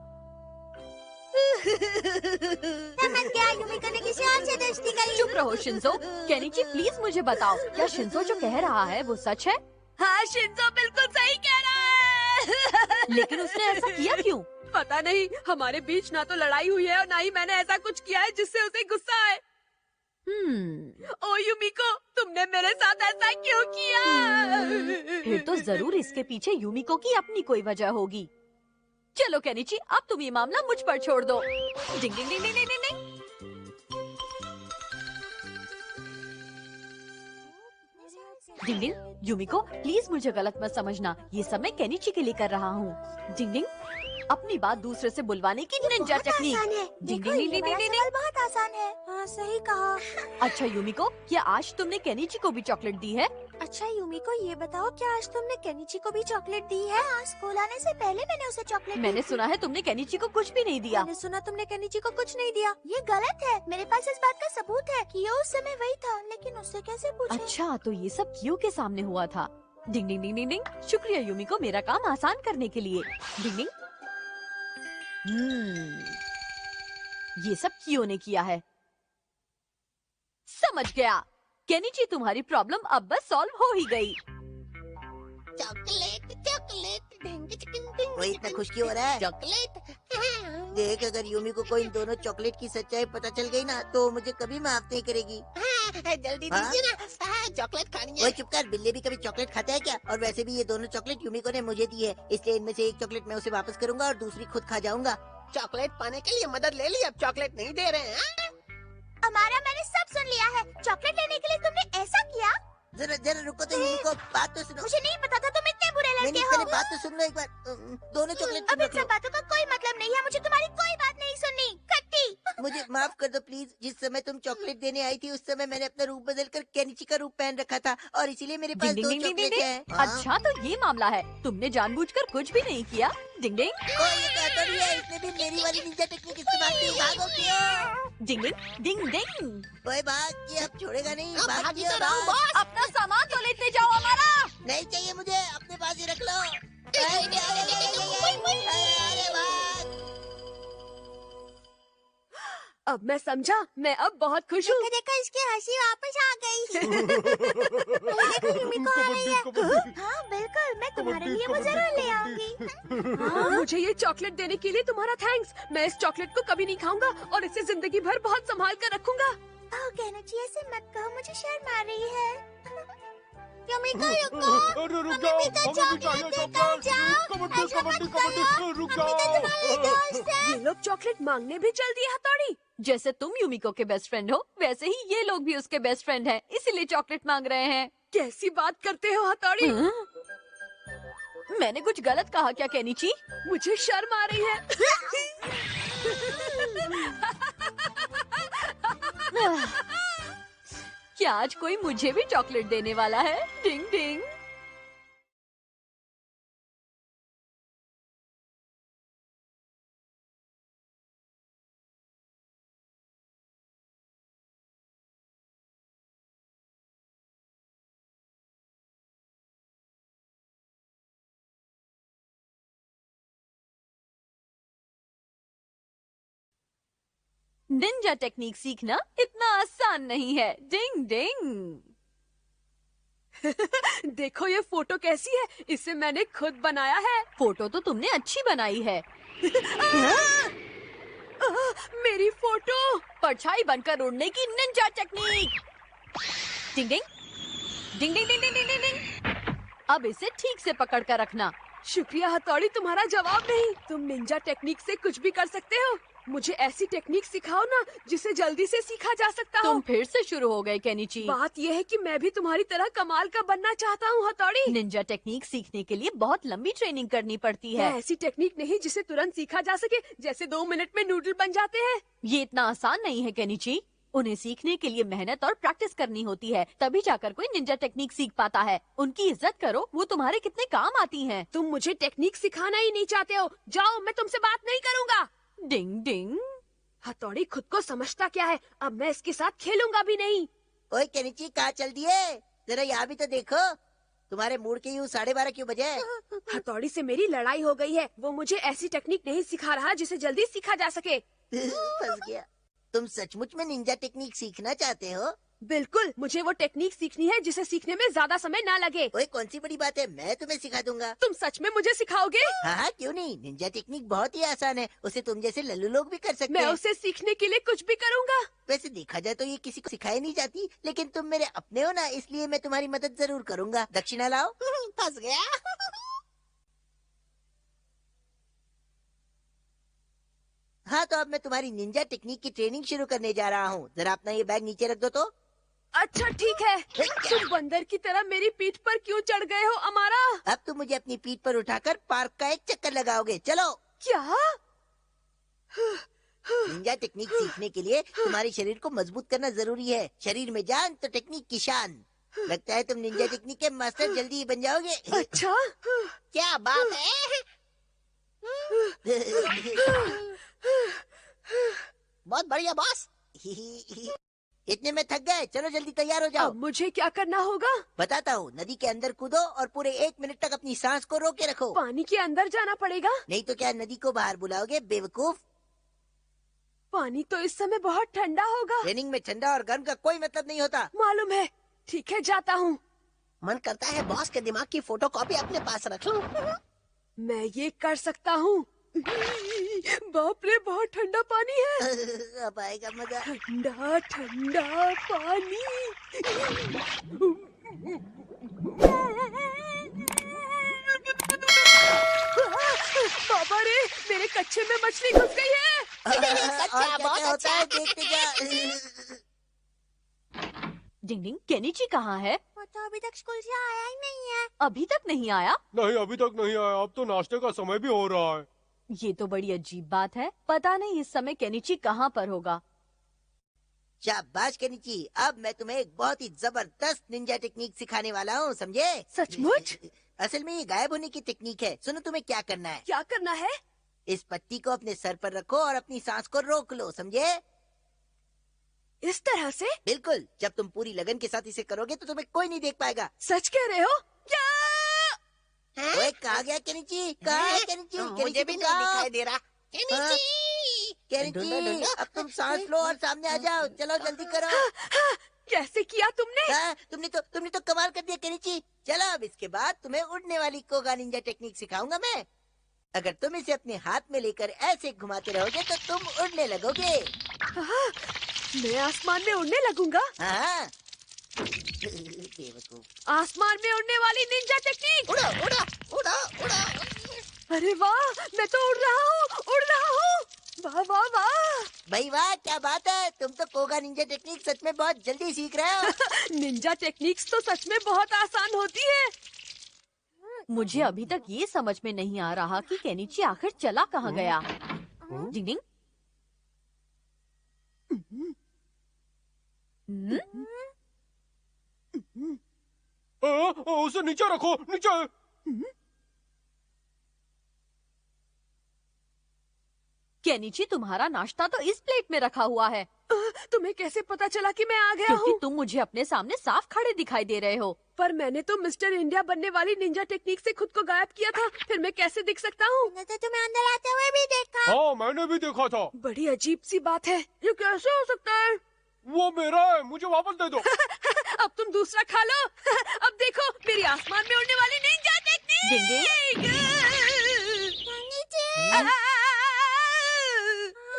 समझ गया, युमिको ने किसी और से दोस्ती करी। चुप रहो शिंजो। केनिची प्लीज मुझे बताओ, क्या शिंजो जो कह रहा है वो सच है? हाँ, शिंजो बिल्कुल सही कह रहा है। लेकिन उसने ऐसा किया क्यों? पता नहीं, हमारे बीच ना तो लड़ाई हुई है और ना ही मैंने ऐसा कुछ किया है जिससे उसे गुस्सा आए। ओ युमिको, तुमने मेरे साथ ऐसा क्यों किया? फिर तो जरूर इसके पीछे युमिको की अपनी कोई वजह होगी। चलो केनिची, अब तुम ये मामला मुझ पर छोड़ दो। डिंग डिंग डिंग डिंग डिंग डिंग। डिंग डिंग, यूमिको प्लीज मुझे गलत मत समझना, ये सब मैं केनिची के लिए कर रहा हूँ। डिंग डिंग, अपनी बात दूसरे से बुलवाने की निंजा टेक्निक। डिंग डिंग डिंग डिंग डिंग डिंग। बहुत आसान है। हाँ, सही कहा। अच्छा यूमिको, क्या आज तुमने केनिची को भी चॉकलेट दी है? अच्छा यूमिको, ये बताओ क्या आज तुमने केनिची को भी चॉकलेट दी है? हाँ, स्कूल आने से पहले मैंने उसे चॉकलेट दी मैंने थी। सुना है तुमने केनिची को कुछ भी नहीं दिया। मैंने सुना तुमने केनिची को कुछ नहीं दिया। ये गलत है। मेरे पास इस बात का सबूत है कि ये उस समय वही था, लेकिन उससे कैसे पूछे? अच्छा, तो ये सब कियो के सामने हुआ था। डिंग डिंग डिंग डिंग डिंग। शुक्रिया यूमिको मेरा काम आसान करने के लिए। डिंग डिंग। ये सब कियो ने किया है। समझ गया। केनिची, तुम्हारी प्रॉब्लम अब बस सॉल्व हो ही गई। चॉकलेट चॉकलेट ढिंग चिकिन ढिंग। वो इतना खुश क्यों हो रहा है? चॉकलेट। देख, अगर यूमिको को इन दोनों चॉकलेट की सच्चाई पता चल गई ना, तो मुझे कभी माफ नहीं करेगी। जल्दी हाँ? दीजिए ना, चॉकलेट खानी वो है। चुप कर, बिल्ली भी कभी चॉकलेट खाता है क्या? और वैसे भी ये दोनों चॉकलेट यूमिको ने मुझे दी है, इसलिए इनमें से एक चॉकलेट मैं उसे वापस करूंगा और दूसरी खुद खा जाऊंगा। चॉकलेट पाने के लिए मदद ले ली, अब चॉकलेट नहीं दे रहे हैं। हमारा मैंने सब सुन लिया है। चॉकलेट लेने के लिए तुमने ऐसा किया? जरा जरा रुको तो यूमिको, बात तो सुनो। मुझे नहीं पता था तुम इतने बुरे नहीं, लड़के नहीं, हो। पहले बात तो सुन लो एक बार। दोनों चॉकलेट अब इन सब बातों का कोई मतलब नहीं है। मुझे तुम्हारी कोई बात नहीं सुननी। खट्टी। मुझे माफ कर दो प्लीज। जिस समय तुम चॉकलेट देने आई थी, उस समय मैंने अपना रूप बदलकर केनिची का रूप पहन रखा था, और इसीलिए मेरे पास डिंग दो डिंग डिंग डिंग चॉकलेट डिंग। है। हाँ। अच्छा, तो ये मामला है। तुमने जानबूझकर कुछ भी नहीं किया। डिंग डिंग ओ, ये तो अतरी है, इसने भी मेरी वाली निंजा टेक्निक इस्तेमाल की। भागो क्यों? डिंग डिंग डिंग डिंग। ओए भाग, ये अब छोड़ेगा नहीं। अब भाग भागी क्यों, तो रहूं, भाग। बॉस। अपना सामान तो लेते जाओ हमारा। नहीं चाहिए मुझे, अपने पास ही रख लो। अरे भाग। अब मैं समझा। मैं अब बहुत खुश हूँ। देखो इसकी हंसी वापस आ गई। देखो यूमिको आ रही है। हाँ बिल्कुल, मैं तुम्हारे लिए वो जरूर ले आऊंगी। हाँ, मुझे ये चॉकलेट देने के लिए तुम्हारा थैंक्स। मैं इस चॉकलेट को कभी नहीं खाऊंगा और इसे जिंदगी भर बहुत संभाल कर रखूंगा। ओह केनिची, ऐसे मत कहो, मुझे शर्म आ रही है। यूमिको रुको। अरे रुक जाओ, हमें भी चाहिए चॉकलेट। कबड्डी कबड्डी कबड्डी, रुक जाओ। ये लोग चॉकलेट मांगने भी चल दिए हथौड़ी। जैसे तुम यूमिको के बेस्ट फ्रेंड हो, वैसे ही ये लोग भी उसके बेस्ट फ्रेंड हैं, इसीलिए चॉकलेट मांग रहे हैं। कैसी बात करते हो हथौड़ी? मैंने कुछ गलत कहा क्या केनिची? मुझे शर्म आ रही है। क्या आज कोई मुझे भी चॉकलेट देने वाला है? डिंग डिंग। निंजा टेक्निक सीखना इतना आसान नहीं है। डिंग डिंग। देखो ये फोटो कैसी है, इसे मैंने खुद बनाया है। फोटो तो तुमने अच्छी बनाई है। मेरी फोटो। परछाई बनकर उड़ने की निंजा टेक्निक। डिंग डिंग डिंग डिंग डिंग डिंग डिंग डिंग डिंग। अब इसे ठीक से पकड़ कर रखना। शुक्रिया हथौड़ी, तुम्हारा जवाब नहीं। तुम निंजा टेक्निक से कुछ भी कर सकते हो। मुझे ऐसी टेक्निक सिखाओ ना जिसे जल्दी से सीखा जा सकता हो। तुम फिर से शुरू हो गए केनिची। बात यह है कि मैं भी तुम्हारी तरह कमाल का बनना चाहता हूँ हथौड़ी। निंजा टेक्निक सीखने के लिए बहुत लंबी ट्रेनिंग करनी पड़ती है। ऐसी टेक्निक नहीं जिसे तुरंत सीखा जा सके, जैसे 2 मिनट में नूडल बन जाते हैं। ये इतना आसान नहीं है केनिची। उन्हें सीखने के लिए मेहनत और प्रैक्टिस करनी होती है, तभी जाकर कोई निंजा टेक्निक सीख पाता है। उनकी इज्जत करो, वो तुम्हारे कितने काम आती हैं। तुम मुझे टेक्निक सिखाना ही नहीं चाहते हो। जाओ, मैं तुमसे बात नहीं करूँगा। डिंग डिंग। हथौड़ी खुद को समझता क्या है, अब मैं इसके साथ खेलूंगा भी नहीं। ओए केनिची, कहाँ चल दिए? जरा यहाँ भी तो देखो। तुम्हारे मूड के यूँ 12:30 क्यों बजे? हथौड़ी से मेरी लड़ाई हो गई है। वो मुझे ऐसी टेक्निक नहीं सिखा रहा जिसे जल्दी सीखा जा सके। फंस गया। तुम सचमुच में निंजा टेक्निक सीखना चाहते हो? बिल्कुल, मुझे वो टेक्निक सीखनी है जिसे सीखने में ज्यादा समय ना लगे। ओए, कौन सी बड़ी बात है, मैं तुम्हें सिखा दूंगा। तुम सच में मुझे सिखाओगे? हाँ, क्यों नहीं। निंजा टेक्निक बहुत ही आसान है, उसे तुम जैसे लल्लू लोग भी कर सकते मैं हैं। उसे सीखने के लिए कुछ भी करूँगा। वैसे देखा जाए तो ये किसी को सिखाई नहीं जाती, लेकिन तुम मेरे अपने हो ना, इसलिए मैं तुम्हारी मदद जरूर करूँगा। दक्षिणा लाओ। फंस गया। हाँ, तो अब मैं तुम्हारी निंजा टेक्निक की ट्रेनिंग शुरू करने जा रहा हूँ। जरा अपना ये बैग नीचे रख दो तो। अच्छा ठीक है। तुम बंदर की तरह मेरी पीठ पर क्यों चढ़ गए हो अमारा? अब तुम मुझे अपनी पीठ पर उठाकर पार्क का एक चक्कर लगाओगे। चलो। क्या? निंजा टेक्निक सीखने के लिए तुम्हारे शरीर को मजबूत करना जरूरी है। शरीर में जान तो टेक्निक की शान। लगता है तुम निंजा टेक्निक के मास्टर जल्दी ही बन जाओगे। अच्छा क्या बात है? बहुत बढ़िया बॉस। इतने में थक गए? चलो जल्दी तैयार हो जाओ। अब मुझे क्या करना होगा? बताता हूँ। नदी के अंदर कूदो और पूरे 1 मिनट तक अपनी सांस को रोके रखो। पानी के अंदर जाना पड़ेगा? नहीं तो क्या नदी को बाहर बुलाओगे बेवकूफ? पानी तो इस समय बहुत ठंडा होगा। ट्रेनिंग में ठंडा और गर्म का कोई मतलब नहीं होता। मालूम है। ठीक है जाता हूँ। मन करता है बॉस के दिमाग की फोटोकॉपी अपने पास रख लूं। मैं ये कर सकता हूँ। बाप रे बहुत ठंडा पानी है। अब आएगा मजा। ठंडा ठंडा पानी। बाबा रे मेरे कच्चे में मछली घुस गई है। और क्या होता है देखते जा। डिंग डिंग, केनिची कहाँ है? वो तो अभी तक स्कूल से आया ही नहीं है। अभी तक नहीं आया? नहीं अभी तक नहीं आया। अब तो नाश्ते का समय भी हो रहा है। ये तो बड़ी अजीब बात है। पता नहीं इस समय केनिची कहाँ पर होगा। शाबाश केनिची, अब मैं तुम्हें एक बहुत ही जबरदस्त निंजा टेक्निक सिखाने वाला हूँ, समझे? सचमुच? असल में ये गायब होने की टेक्निक है। सुनो तुम्हें क्या करना है। क्या करना है? इस पट्टी को अपने सर पर रखो और अपनी सांस को रोक लो, समझे? इस तरह से? बिल्कुल। जब तुम पूरी लगन के साथ इसे करोगे तो तुम्हें कोई नहीं देख पाएगा। सच कह रहे हो? क्या? ओए कहाँ गया केनिची? कहाँ है केनिची? मुझे भी नहीं दिखाई दे रहा। केनिची, अब तुम सांस लो और सामने आ जाओ। चलो जल्दी करो। कैसे किया तुमने? तुमने तो कमाल कर दिया केनिची। चलो अब इसके बाद तुम्हें उड़ने वाली कोगा निंजा टेक्निक सिखाऊंगा मैं। अगर तुम इसे अपने हाथ में लेकर ऐसे घुमाते रहोगे तो तुम उड़ने लगोगे। मैं आसमान में उड़ने लगूंगा? हाँ। आसमान में उड़ने वाली निंजा टेक्निक। उड़ा उड़ा उड़ा उड़ा। अरे वाह, मैं तो उड़ रहा हूँ, उड़ रहा हूँ। वाह वाह वाह। भाई वाह, क्या बात है। तुम तो कोगा निंजा टेक्निक सच में बहुत जल्दी सीख रहे हो। निंजा टेक्निक्स तो सच में बहुत आसान होती है। मुझे अभी तक ये समझ में नहीं आ रहा कि केनिची आखिर चला कहाँ गया। डिंग डिंग। उसे नीचे रखो, नीचे। केनिची, तुम्हारा नाश्ता तो इस प्लेट में रखा हुआ है। तुम्हें कैसे पता चला कि मैं आ गया क्योंकि हूँ? तुम मुझे अपने सामने साफ खड़े दिखाई दे रहे हो। पर मैंने तो मिस्टर इंडिया बनने वाली निंजा टेक्निक से खुद को गायब किया था। फिर मैं कैसे दिख सकता हूँ? मैंने तो तुम्हें अंदर आते हुए भी देखा। हाँ मैंने भी देखा था। बड़ी अजीब सी बात है। ये कैसे हो सकता है? वो मेरा है, मुझे वापस दे दो। अब तुम दूसरा खा लो। अब देखो मेरी आसमान में उड़ने वाली निंजा टेक्निक।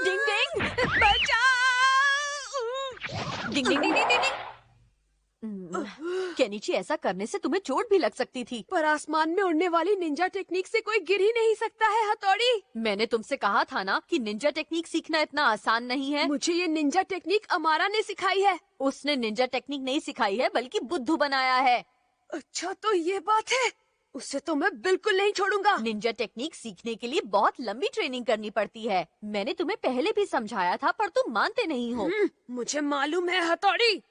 डिंग डिंग, बचाओ। डिंग डिंग डिंग डिंग डिंग। केनिची, ऐसा करने से तुम्हें चोट भी लग सकती थी। पर आसमान में उड़ने वाली निंजा टेक्निक से कोई गिर ही नहीं सकता है हथौड़ी। मैंने तुमसे कहा था ना कि निंजा टेक्निक सीखना इतना आसान नहीं है। मुझे ये निंजा टेक्निक अमारा ने सिखाई है। उसने निंजा टेक्निक नहीं सिखाई है बल्कि बुद्धू बनाया है। अच्छा तो ये बात है। उससे तो मैं बिल्कुल नहीं छोड़ूंगा। निंजा टेक्निक सीखने के लिए बहुत लंबी ट्रेनिंग करनी पड़ती है। मैंने तुम्हें पहले भी समझाया था पर तुम मानते नहीं हो। मुझे मालूम है हथौड़ी।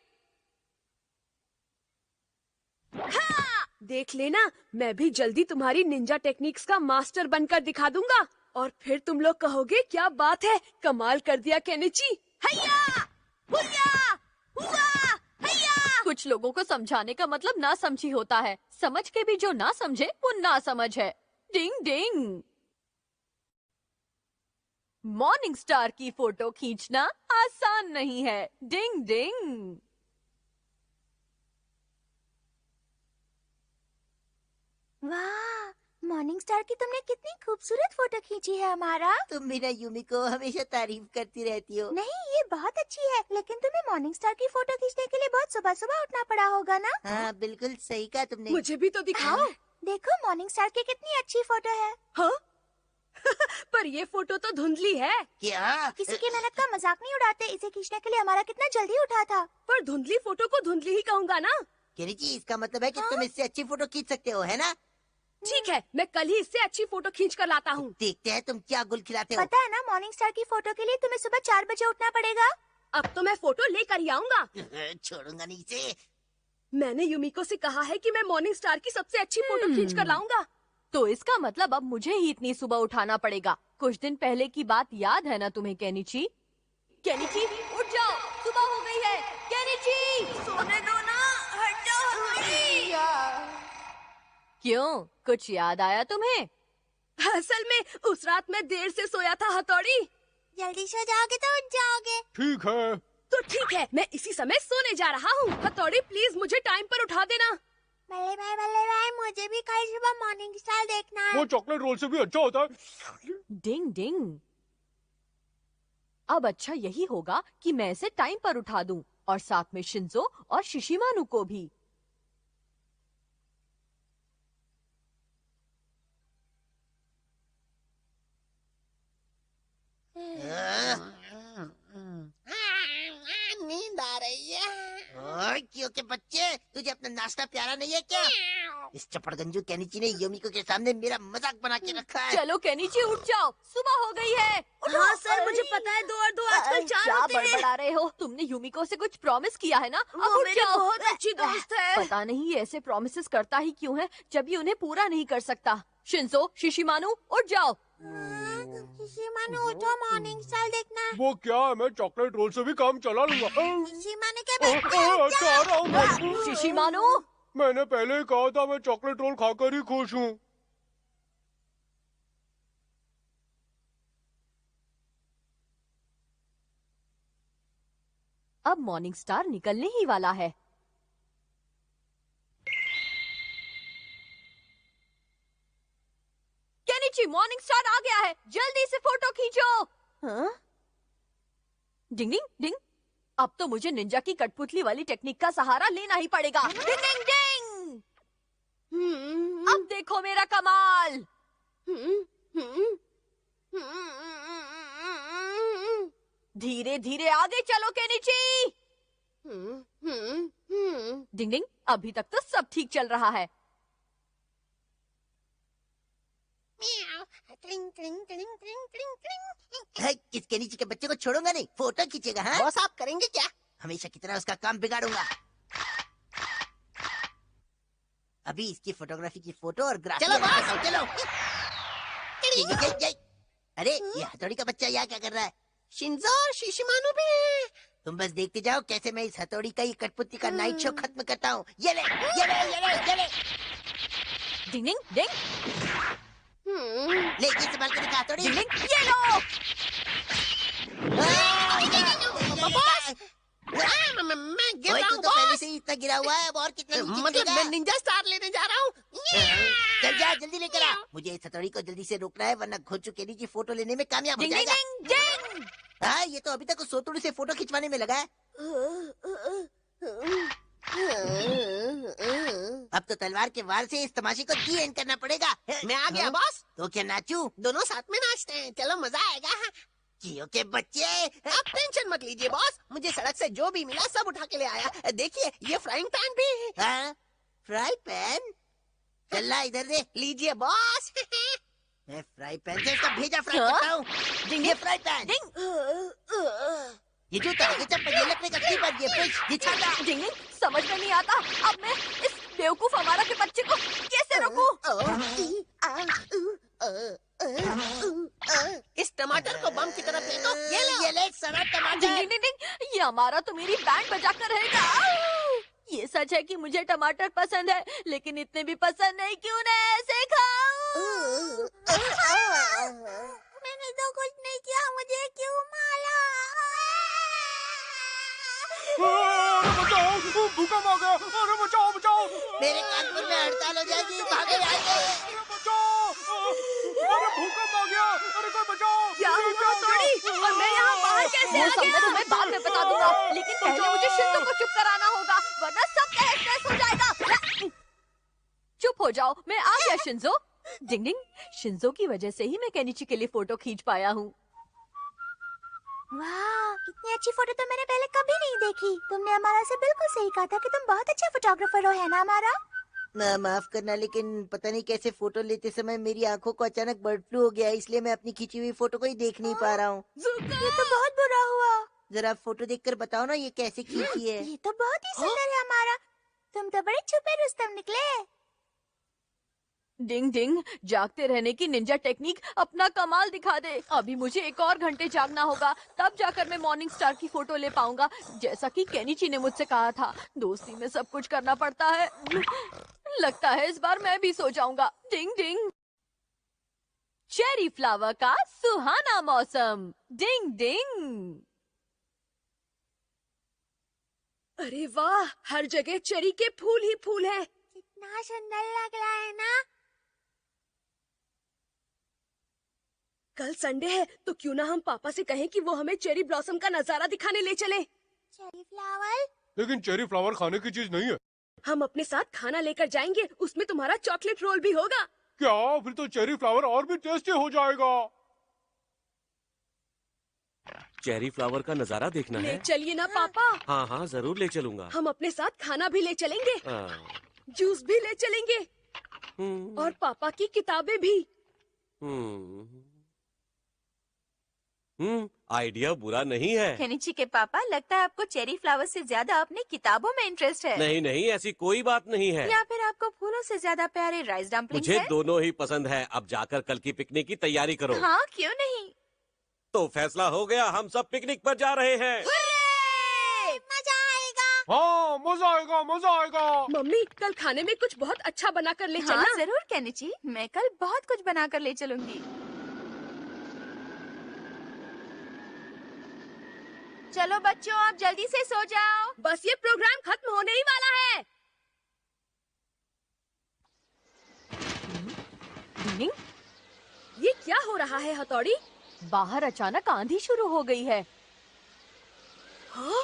देख लेना, मैं भी जल्दी तुम्हारी निंजा टेक्निक्स का मास्टर बनकर दिखा दूंगा। और फिर तुम लोग कहोगे क्या बात है, कमाल कर दिया केनिची। हैया! हुया! हुआ! हैया! कुछ लोगों को समझाने का मतलब ना समझी होता है। समझ के भी जो ना समझे वो ना समझ है। डिंग डिंग। मॉर्निंग स्टार की फोटो खींचना आसान नहीं है। डिंग डिंग। वाह, मॉर्निंग स्टार की तुमने कितनी खूबसूरत फोटो खींची है हमारा। तुम भी ना यूमी को हमेशा तारीफ करती रहती हो। नहीं, ये बहुत अच्छी है, लेकिन तुम्हें मॉर्निंग स्टार की फोटो खींचने के लिए बहुत सुबह सुबह उठना पड़ा होगा ना? हाँ बिल्कुल सही कहा तुमने। मुझे भी तो दिखाओ। देखो मॉर्निंग स्टार की कितनी अच्छी फोटो है। हाँ? पर ये फोटो तो धुंधली है। क्या? किसी की मेहनत का मजाक नहीं उड़ाते। इसे खींचने के लिए हमारा कितना जल्दी उठा था। पर धुंधली फोटो को धुंधली ही कहूँगा ना। केनिची, इसका मतलब है कि तुम इससे अच्छी फोटो खींच सकते हो, है ना? ठीक है, मैं कल ही इससे अच्छी फोटो खींच कर लाता हूँ। देखते हैं तुम क्या गुल खिलाते हो। पता है ना, मॉर्निंग स्टार की फोटो के लिए तुम्हें सुबह 4 बजे उठना पड़ेगा। अब तो मैं फोटो लेकर ही आऊंगा। छोड़ूंगा नहीं इसे। मैंने युमिको से कहा है कि मैं मॉर्निंग स्टार की सबसे अच्छी फोटो खींच कर लाऊंगा। तो इसका मतलब अब मुझे ही इतनी सुबह उठाना पड़ेगा। कुछ दिन पहले की बात याद है ना तुम्हें केनिची? केनिची उठ जाओ, सुबह हो गई है। केनिची सोने दो ना, हट जाओ। क्यों, कुछ याद आया तुम्हें? असल में उस रात मैं देर से सोया था हथौड़ी। जल्दी सो जाओगे तो उठ जाओगे। ठीक है। तो ठीक है, मैं इसी समय सोने जा रहा हूँ। हथौड़ी प्लीज मुझे टाइम पर उठा देना। बल्ले भाई, मुझे भी कल सुबह मॉर्निंग स्टार देखना है। वो चॉकलेट रोल से भी अच्छा होता है। डिंग डिंग। अब अच्छा यही होगा कि मैं इसे टाइम पर उठा दूं और साथ में शिंजो और शिशिमानु को भी। नींद आ रही है। क्योंकि बच्चे, तुझे अपना नाश्ता प्यारा नहीं है क्या? इस चपड़गंजू केनिची ने योमिको के सामने मेरा मजाक बना के रखा है। चलो केनिची उठ जाओ, सुबह हो गई है। हाँ सर, मुझे पता है 2 और 2 आजकल 4 क्या होते हैं। बड़बड़ा रहे हो? तुमने युमिको से कुछ प्रॉमिस किया है ना? अब वो उठ मेरी जाओ। बहुत अच्छी दोस्त है। पता नहीं ये ऐसे प्रॉमिसेस करता ही क्यों है जब ये उन्हें पूरा नहीं कर सकता। शिंजो, शिशिमानु उठ जाओ। शिशिमानु उठो, मॉर्निंग स्टार देखना है। वो क्या है, मैं चॉकलेट रोल से भी काम चला लूंगा। शिशिमानु के बच्चे चाह रहा हूँ मैं। शिशिमानु, मैंने पहले ही कहा था मैं चॉकलेट रोल खाकर ही खुश हूँ। अब मॉर्निंग स्टार निकलने ही वाला है। केनिची, मॉर्निंग स्टार आ गया है, जल्दी से फोटो खींचो। हाँ? डिंग डिंग डिंग। अब तो मुझे निंजा की कठपुतली वाली टेक्निक का सहारा लेना ही पड़ेगा। डिंग डिंग डिंग। अब देखो मेरा कमाल। धीरे धीरे आगे चलो केनिची। डिंग डिंग। अभी तक तो सब ठीक चल रहा है। इस केनिची के बच्चे को छोड़ूंगा नहीं, फोटो खींचेगा। हाँ बॉस, आप करेंगे क्या? हमेशा की तरह उसका काम बिगाड़ूंगा। अभी इसकी फोटोग्राफी की फोटो और ग्राफी। चलो बॉस, चलो। अरे ये हथौड़ी का बच्चा यहाँ क्या कर रहा है? शिंजो और शिशिमानु भी हैं। तुम बस देखते जाओ कैसे मैं इस हथौड़ी का ये कठपुतली का नाइट शो खत्म करता हूँ। ये ले, ये ले, ये ले, ये ले। डिंग डिंग डिंग। ले, ये संभाल के दिखा हथौड़ी। डिंग डिंग, ये लो। मैं गिर ओए, रहा तू हूँ तो पहले बॉस। से ही इतना गिरा हुआ है, अब और कितना नीचे मतलब गिरेगा? मैं निंजा स्टार लेने जा रहा हूँ। चल जा, जल्दी लेकर आ। मुझे इस हथौड़ी को जल्दी से रोकना है, वरना घोचू केनिची फोटो लेने में कामयाब हो डिंग डिंग जाएगा। डिंग डिंग। हाँ, ये तो अभी तक उस सोतुड़ी से फोटो खिंचवाने में लगा है। अब तो तलवार के वार से इस तमाशे को दी एंड करना पड़ेगा। मैं आ गया बॉस। तो क्या नाचूं? दोनों साथ में नाचते हैं, चलो मजा आएगा। जियो के बच्चे। आप टेंशन मत लीजिए बॉस, मुझे सड़क से जो भी मिला सब उठा के ले आया। देखिए ये फ्राइंग पैन भी है। हाँ, फ्राई पैन। चल इधर दे। लीजिए बॉस। मैं फ्राई पैन से इसका भेजा फ्राई करता हूँ। ये फ्राई पैन। ये जूता, ये चप्पल, ये लकड़ी का कीपर, ये फिश, ये छाता। डिंग डिंग। समझ में नहीं आता अब मैं इस बेवकूफ हमारा के बच्चे को कैसे रोकूं? इस टमाटर को बम की तरह फेंको। ये ले सारा डिंग टमाटर। डिंग डिंग। ये हमारा तो मेरी बैंड बजा कर रहेगा। ये सच है कि मुझे टमाटर पसंद है, लेकिन इतने भी पसंद नहीं, क्यों ना ऐसे खाऊं? मैंने तो कुछ नहीं किया, मुझे क्यों मारा? अरे बचाओ, भूकंप आ गया। अरे बचाओ, बचाओ। मेरे कानपुर में हड़ताल हो जाएगी, भागो यहाँ से। अरे बचाओ। अरे भूकंप आ गया। अरे कोई बचाओ। क्या हुआ हथौड़ी? और मैं यहाँ बाहर कैसे वो आ सब मैं गया? तुम्हें बाद में बता दूंगा, लेकिन पहले मुझे शिंजो को चुप कराना होगा, वरना सब तहस नहस हो जाएगा। चुप हो जाओ, मैं आ गया शिंजो। डिंग डिंग, शिंजो की वजह से ही मैं केनिची के लिए फोटो खींच पाया हूँ। वाह, इतनी अच्छी फोटो तो मैंने पहले कभी नहीं देखी। तुमने हमारा से बिल्कुल सही कहा था कि तुम बहुत अच्छा फोटोग्राफर हो, है ना हमारा? माफ करना, लेकिन पता नहीं कैसे फोटो लेते समय मेरी आंखों को अचानक बर्ड फ्लू हो गया, इसलिए मैं अपनी खींची हुई फोटो को ही देख नहीं पा रहा हूँ। ये तो बहुत बुरा हुआ। जरा फोटो देखकर बताओ ना, ये कैसे खींची है? ये तो बहुत ही सुंदर है हमारा। तुम तो बड़े छुपे रुस्तम निकले। डिंग डिंग, जागते रहने की निंजा टेक्निक अपना कमाल दिखा दे। अभी मुझे 1 और घंटे जागना होगा, तब जाकर मैं मॉर्निंग स्टार की फोटो ले पाऊंगा, जैसा कि केनिची ने मुझसे कहा था। दोस्ती में सब कुछ करना पड़ता है। लगता है इस बार मैं भी सो जाऊंगा। डिंग डिंग, चेरी फ्लावर का सुहाना मौसम। डिंग डिंग। अरे वाह, हर जगह चेरी के फूल ही फूल है। कितना सुंदर लग रहा है ना? कल संडे है, तो क्यों ना हम पापा से कहें कि वो हमें चेरी ब्लॉसम का नजारा दिखाने ले चले। Cherry flower? लेकिन चेरी फ्लावर खाने की चीज नहीं है। हम अपने साथ खाना लेकर जाएंगे, उसमें तुम्हारा चॉकलेट रोल भी होगा। क्या? फिर तो चेरी फ्लावर और भी टेस्टी हो जाएगा। चेरी फ्लावर का नजारा देखना ले है? चलिए ना पापा। हाँ हाँ, जरूर ले चलूंगा। हम अपने साथ खाना भी ले चलेंगे, हाँ। जूस भी ले चलेंगे, और पापा की किताबें भी। आइडिया बुरा नहीं है। केनिची के पापा, लगता है आपको चेरी फ्लावर से ज्यादा अपनी किताबों में इंटरेस्ट है। नहीं नहीं, ऐसी कोई बात नहीं है। या फिर आपको फूलों से ज्यादा प्यारे राइस डम्पलिंग मुझे है? दोनों ही पसंद है। अब जाकर कल की पिकनिक की तैयारी करो। हाँ, क्यों नहीं। तो फैसला हो गया, हम सब पिकनिक पर जा रहे हैं। मजा आएगा। हाँ, मजा आएगा, मजा आएगा। मम्मी, कल खाने में कुछ बहुत अच्छा बनाकर ले हाँ, चलना। जरूर केनिची, मैं कल बहुत कुछ बनाकर ले चलूंगी। चलो बच्चों, आप जल्दी से सो जाओ। बस ये प्रोग्राम खत्म होने ही वाला है। डिंग, ये क्या हो रहा है हथौड़ी? बाहर अचानक आंधी शुरू हो गई है। हाँ?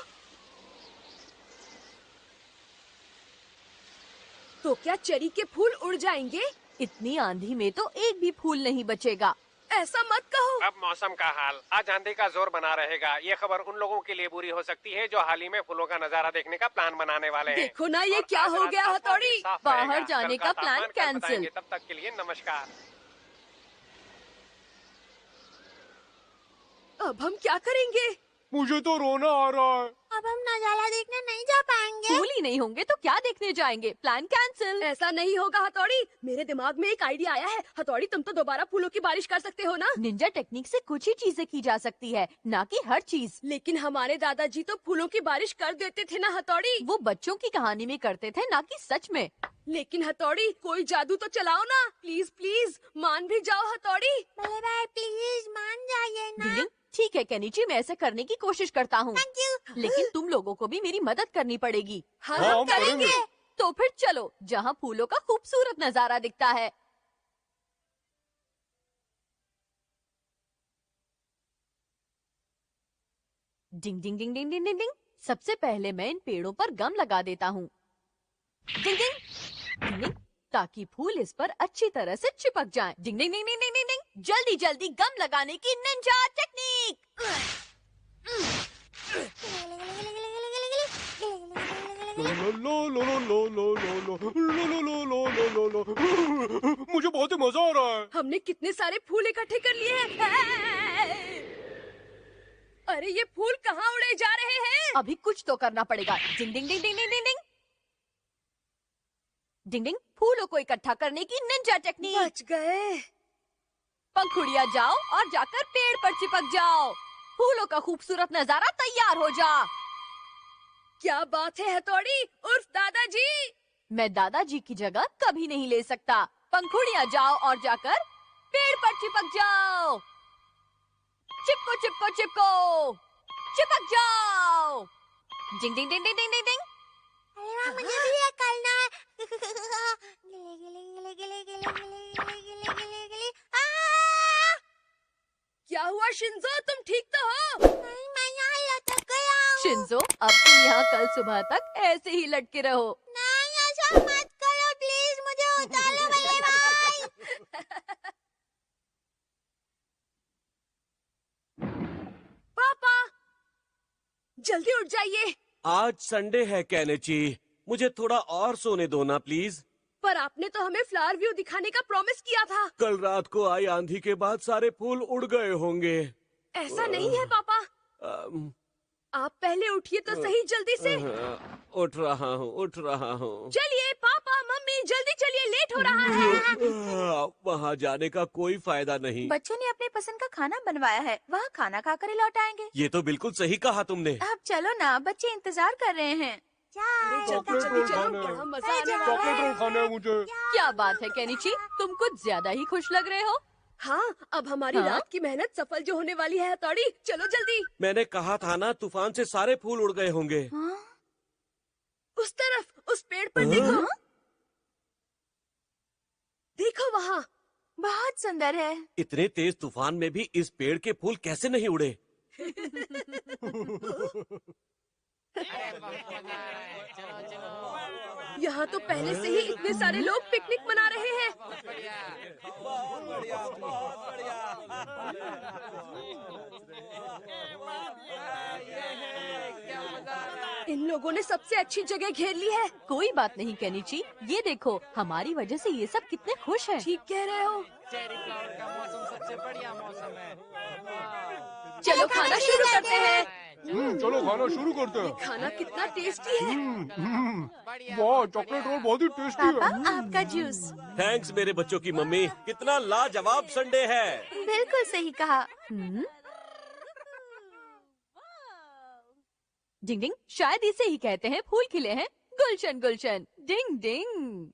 तो क्या चेरी के फूल उड़ जाएंगे? इतनी आंधी में तो एक भी फूल नहीं बचेगा। ऐसा मत कहो। अब मौसम का हाल, आज आंधी का जोर बना रहेगा। ये खबर उन लोगों के लिए बुरी हो सकती है जो हाल ही में फूलों का नजारा देखने का प्लान बनाने वाले हैं। देखो ना, ये क्या हो गया हथौड़ी? बाहर जाने का प्लान कैंसिल। तब तक के लिए नमस्कार। अब हम क्या करेंगे? मुझे तो रोना आ रहा है। अब हम नजारा देखने नहीं जा पाएंगे। फूल ही नहीं होंगे तो क्या देखने जाएंगे? Plan cancel. ऐसा नहीं होगा हथौड़ी, मेरे दिमाग में एक आइडिया आया है। हथौड़ी, तुम तो दोबारा फूलों की बारिश कर सकते हो ना? निंजा टेक्निक से कुछ ही चीजें की जा सकती है, ना कि हर चीज। लेकिन हमारे दादाजी तो फूलों की बारिश कर देते थे ना हथौड़ी। वो बच्चों की कहानी में करते थे, ना कि सच में। लेकिन हथौड़ी, कोई जादू तो चलाओ ना। प्लीज प्लीज, मान भी जाओ हथौड़ी। बड़े भाई प्लीज मान जाइए ना। ठीक है केनिची, मैं ऐसे करने की कोशिश करता हूँ, लेकिन तुम लोगों को भी मेरी मदद करनी पड़ेगी। हाँ, हम करेंगे। तो फिर चलो, जहाँ फूलों का खूबसूरत नजारा दिखता है। डिंग डिंग डिंग डिंग डिंग डिंग डिंग। सबसे पहले मैं इन पेड़ों पर गम लगा देता हूँ। डिंग डिंग डिंग डिंग, ताकि फूल इस पर अच्छी तरह से चिपक जाएं। डिंग डिंग डिंग डिंग डिंग डिंग डिंग। जल्दी जल्दी गम लगाने की निंजा टेक्निक। मुझे बहुत ही मजा आ रहा है। हमने कितने सारे फूल इकट्ठे कर लिए हैं। अरे ये फूल कहाँ उड़े जा रहे हैं? अभी कुछ तो करना पड़ेगा। डिंग डिंग डिंग डिंग डिंग डिंग डिंग डिंग डिंग। फूलों को इकट्ठा करने की निंजा टेक्निक। बच गए। पंखुड़िया जाओ और जाकर पेड़ पर चिपक जाओ। फूलों का खूबसूरत नजारा तैयार हो जा। क्या बात है हथौड़ी उर्फ दादाजी। मैं दादाजी की जगह कभी नहीं ले सकता। पंखुड़िया जाओ और जाकर पेड़ पर चिपक जाओ। चिपको चिपको चिपको, चिपक जाओ। डिंग डिंग डिंग डिंग डिंग डिंग डिंग। अरे वाह, मुझे भी ये करना है। गिले गिले गिले गिले गिले गिले गिले गिले गिले। क्या हुआ शिंजो, तुम ठीक तो हो? नहीं, मैं यहाँ लटक गया हूँ। शिंजो, अब तुम यहाँ कल सुबह तक ऐसे ही लटके रहो। नहीं, ऐसा मत करो प्लीज, मुझे उतारो बड़े भाई। जल्दी उठ जाइए। आज संडे है कैनेची, मुझे थोड़ा और सोने दो ना प्लीज। पर आपने तो हमें फ्लावर व्यू दिखाने का प्रॉमिस किया था। कल रात को आई आंधी के बाद सारे फूल उड़ गए होंगे। ऐसा नहीं है पापा। आप पहले उठिए तो सही जल्दी से। उठ रहा हूँ। चलिए पापा मम्मी जल्दी चलिए, लेट हो रहा है। वहाँ जाने का कोई फायदा नहीं। बच्चों ने अपने पसंद का खाना बनवाया है, वहाँ खाना खाकर ही लौट आएंगे। ये तो बिल्कुल सही कहा तुमने। अब चलो ना, बच्चे इंतजार कर रहे हैं। चॉकलेट रोल खाना है। बड़ा मजा आने वाला चॉकलेट है। रोल खाना है मुझे। क्या बात है केनिची, तुम कुछ ज्यादा ही खुश लग रहे हो। हाँ, अब हमारी हाँ? रात की मेहनत सफल जो होने वाली है हथौड़ी। चलो जल्दी। मैंने कहा था ना, तूफान से सारे फूल उड़ गए होंगे। उस तरफ, उस पेड़ पर देखो। देखो वहाँ। बहुत सुंदर है। इतने तेज तूफान में भी इस पेड़ के फूल कैसे नहीं उड़े? यहाँ तो पहले से ही इतने सारे लोग पिकनिक मना रहे हैं। इन लोगों ने सबसे अच्छी जगह घेर ली है। कोई बात नहीं केनिची, ये देखो हमारी वजह से ये सब कितने खुश हैं। ठीक कह रहे हो। चेरी फ्लावर का मौसम सबसे बढ़िया मौसम है। चलो खाना शुरू करते हैं। चलो खाना शुरू करते हैं। खाना कितना टेस्टी है। वाह, चॉकलेट रोल बहुत ही टेस्टी है। पापा आपका जूस। थैंक्स मेरे बच्चों की मम्मी, कितना लाजवाब संडे है। बिल्कुल सही कहा। डिंग डिंग, शायद इसे ही कहते हैं फूल खिले हैं। गुलशन गुलशन, डिंग डिंग।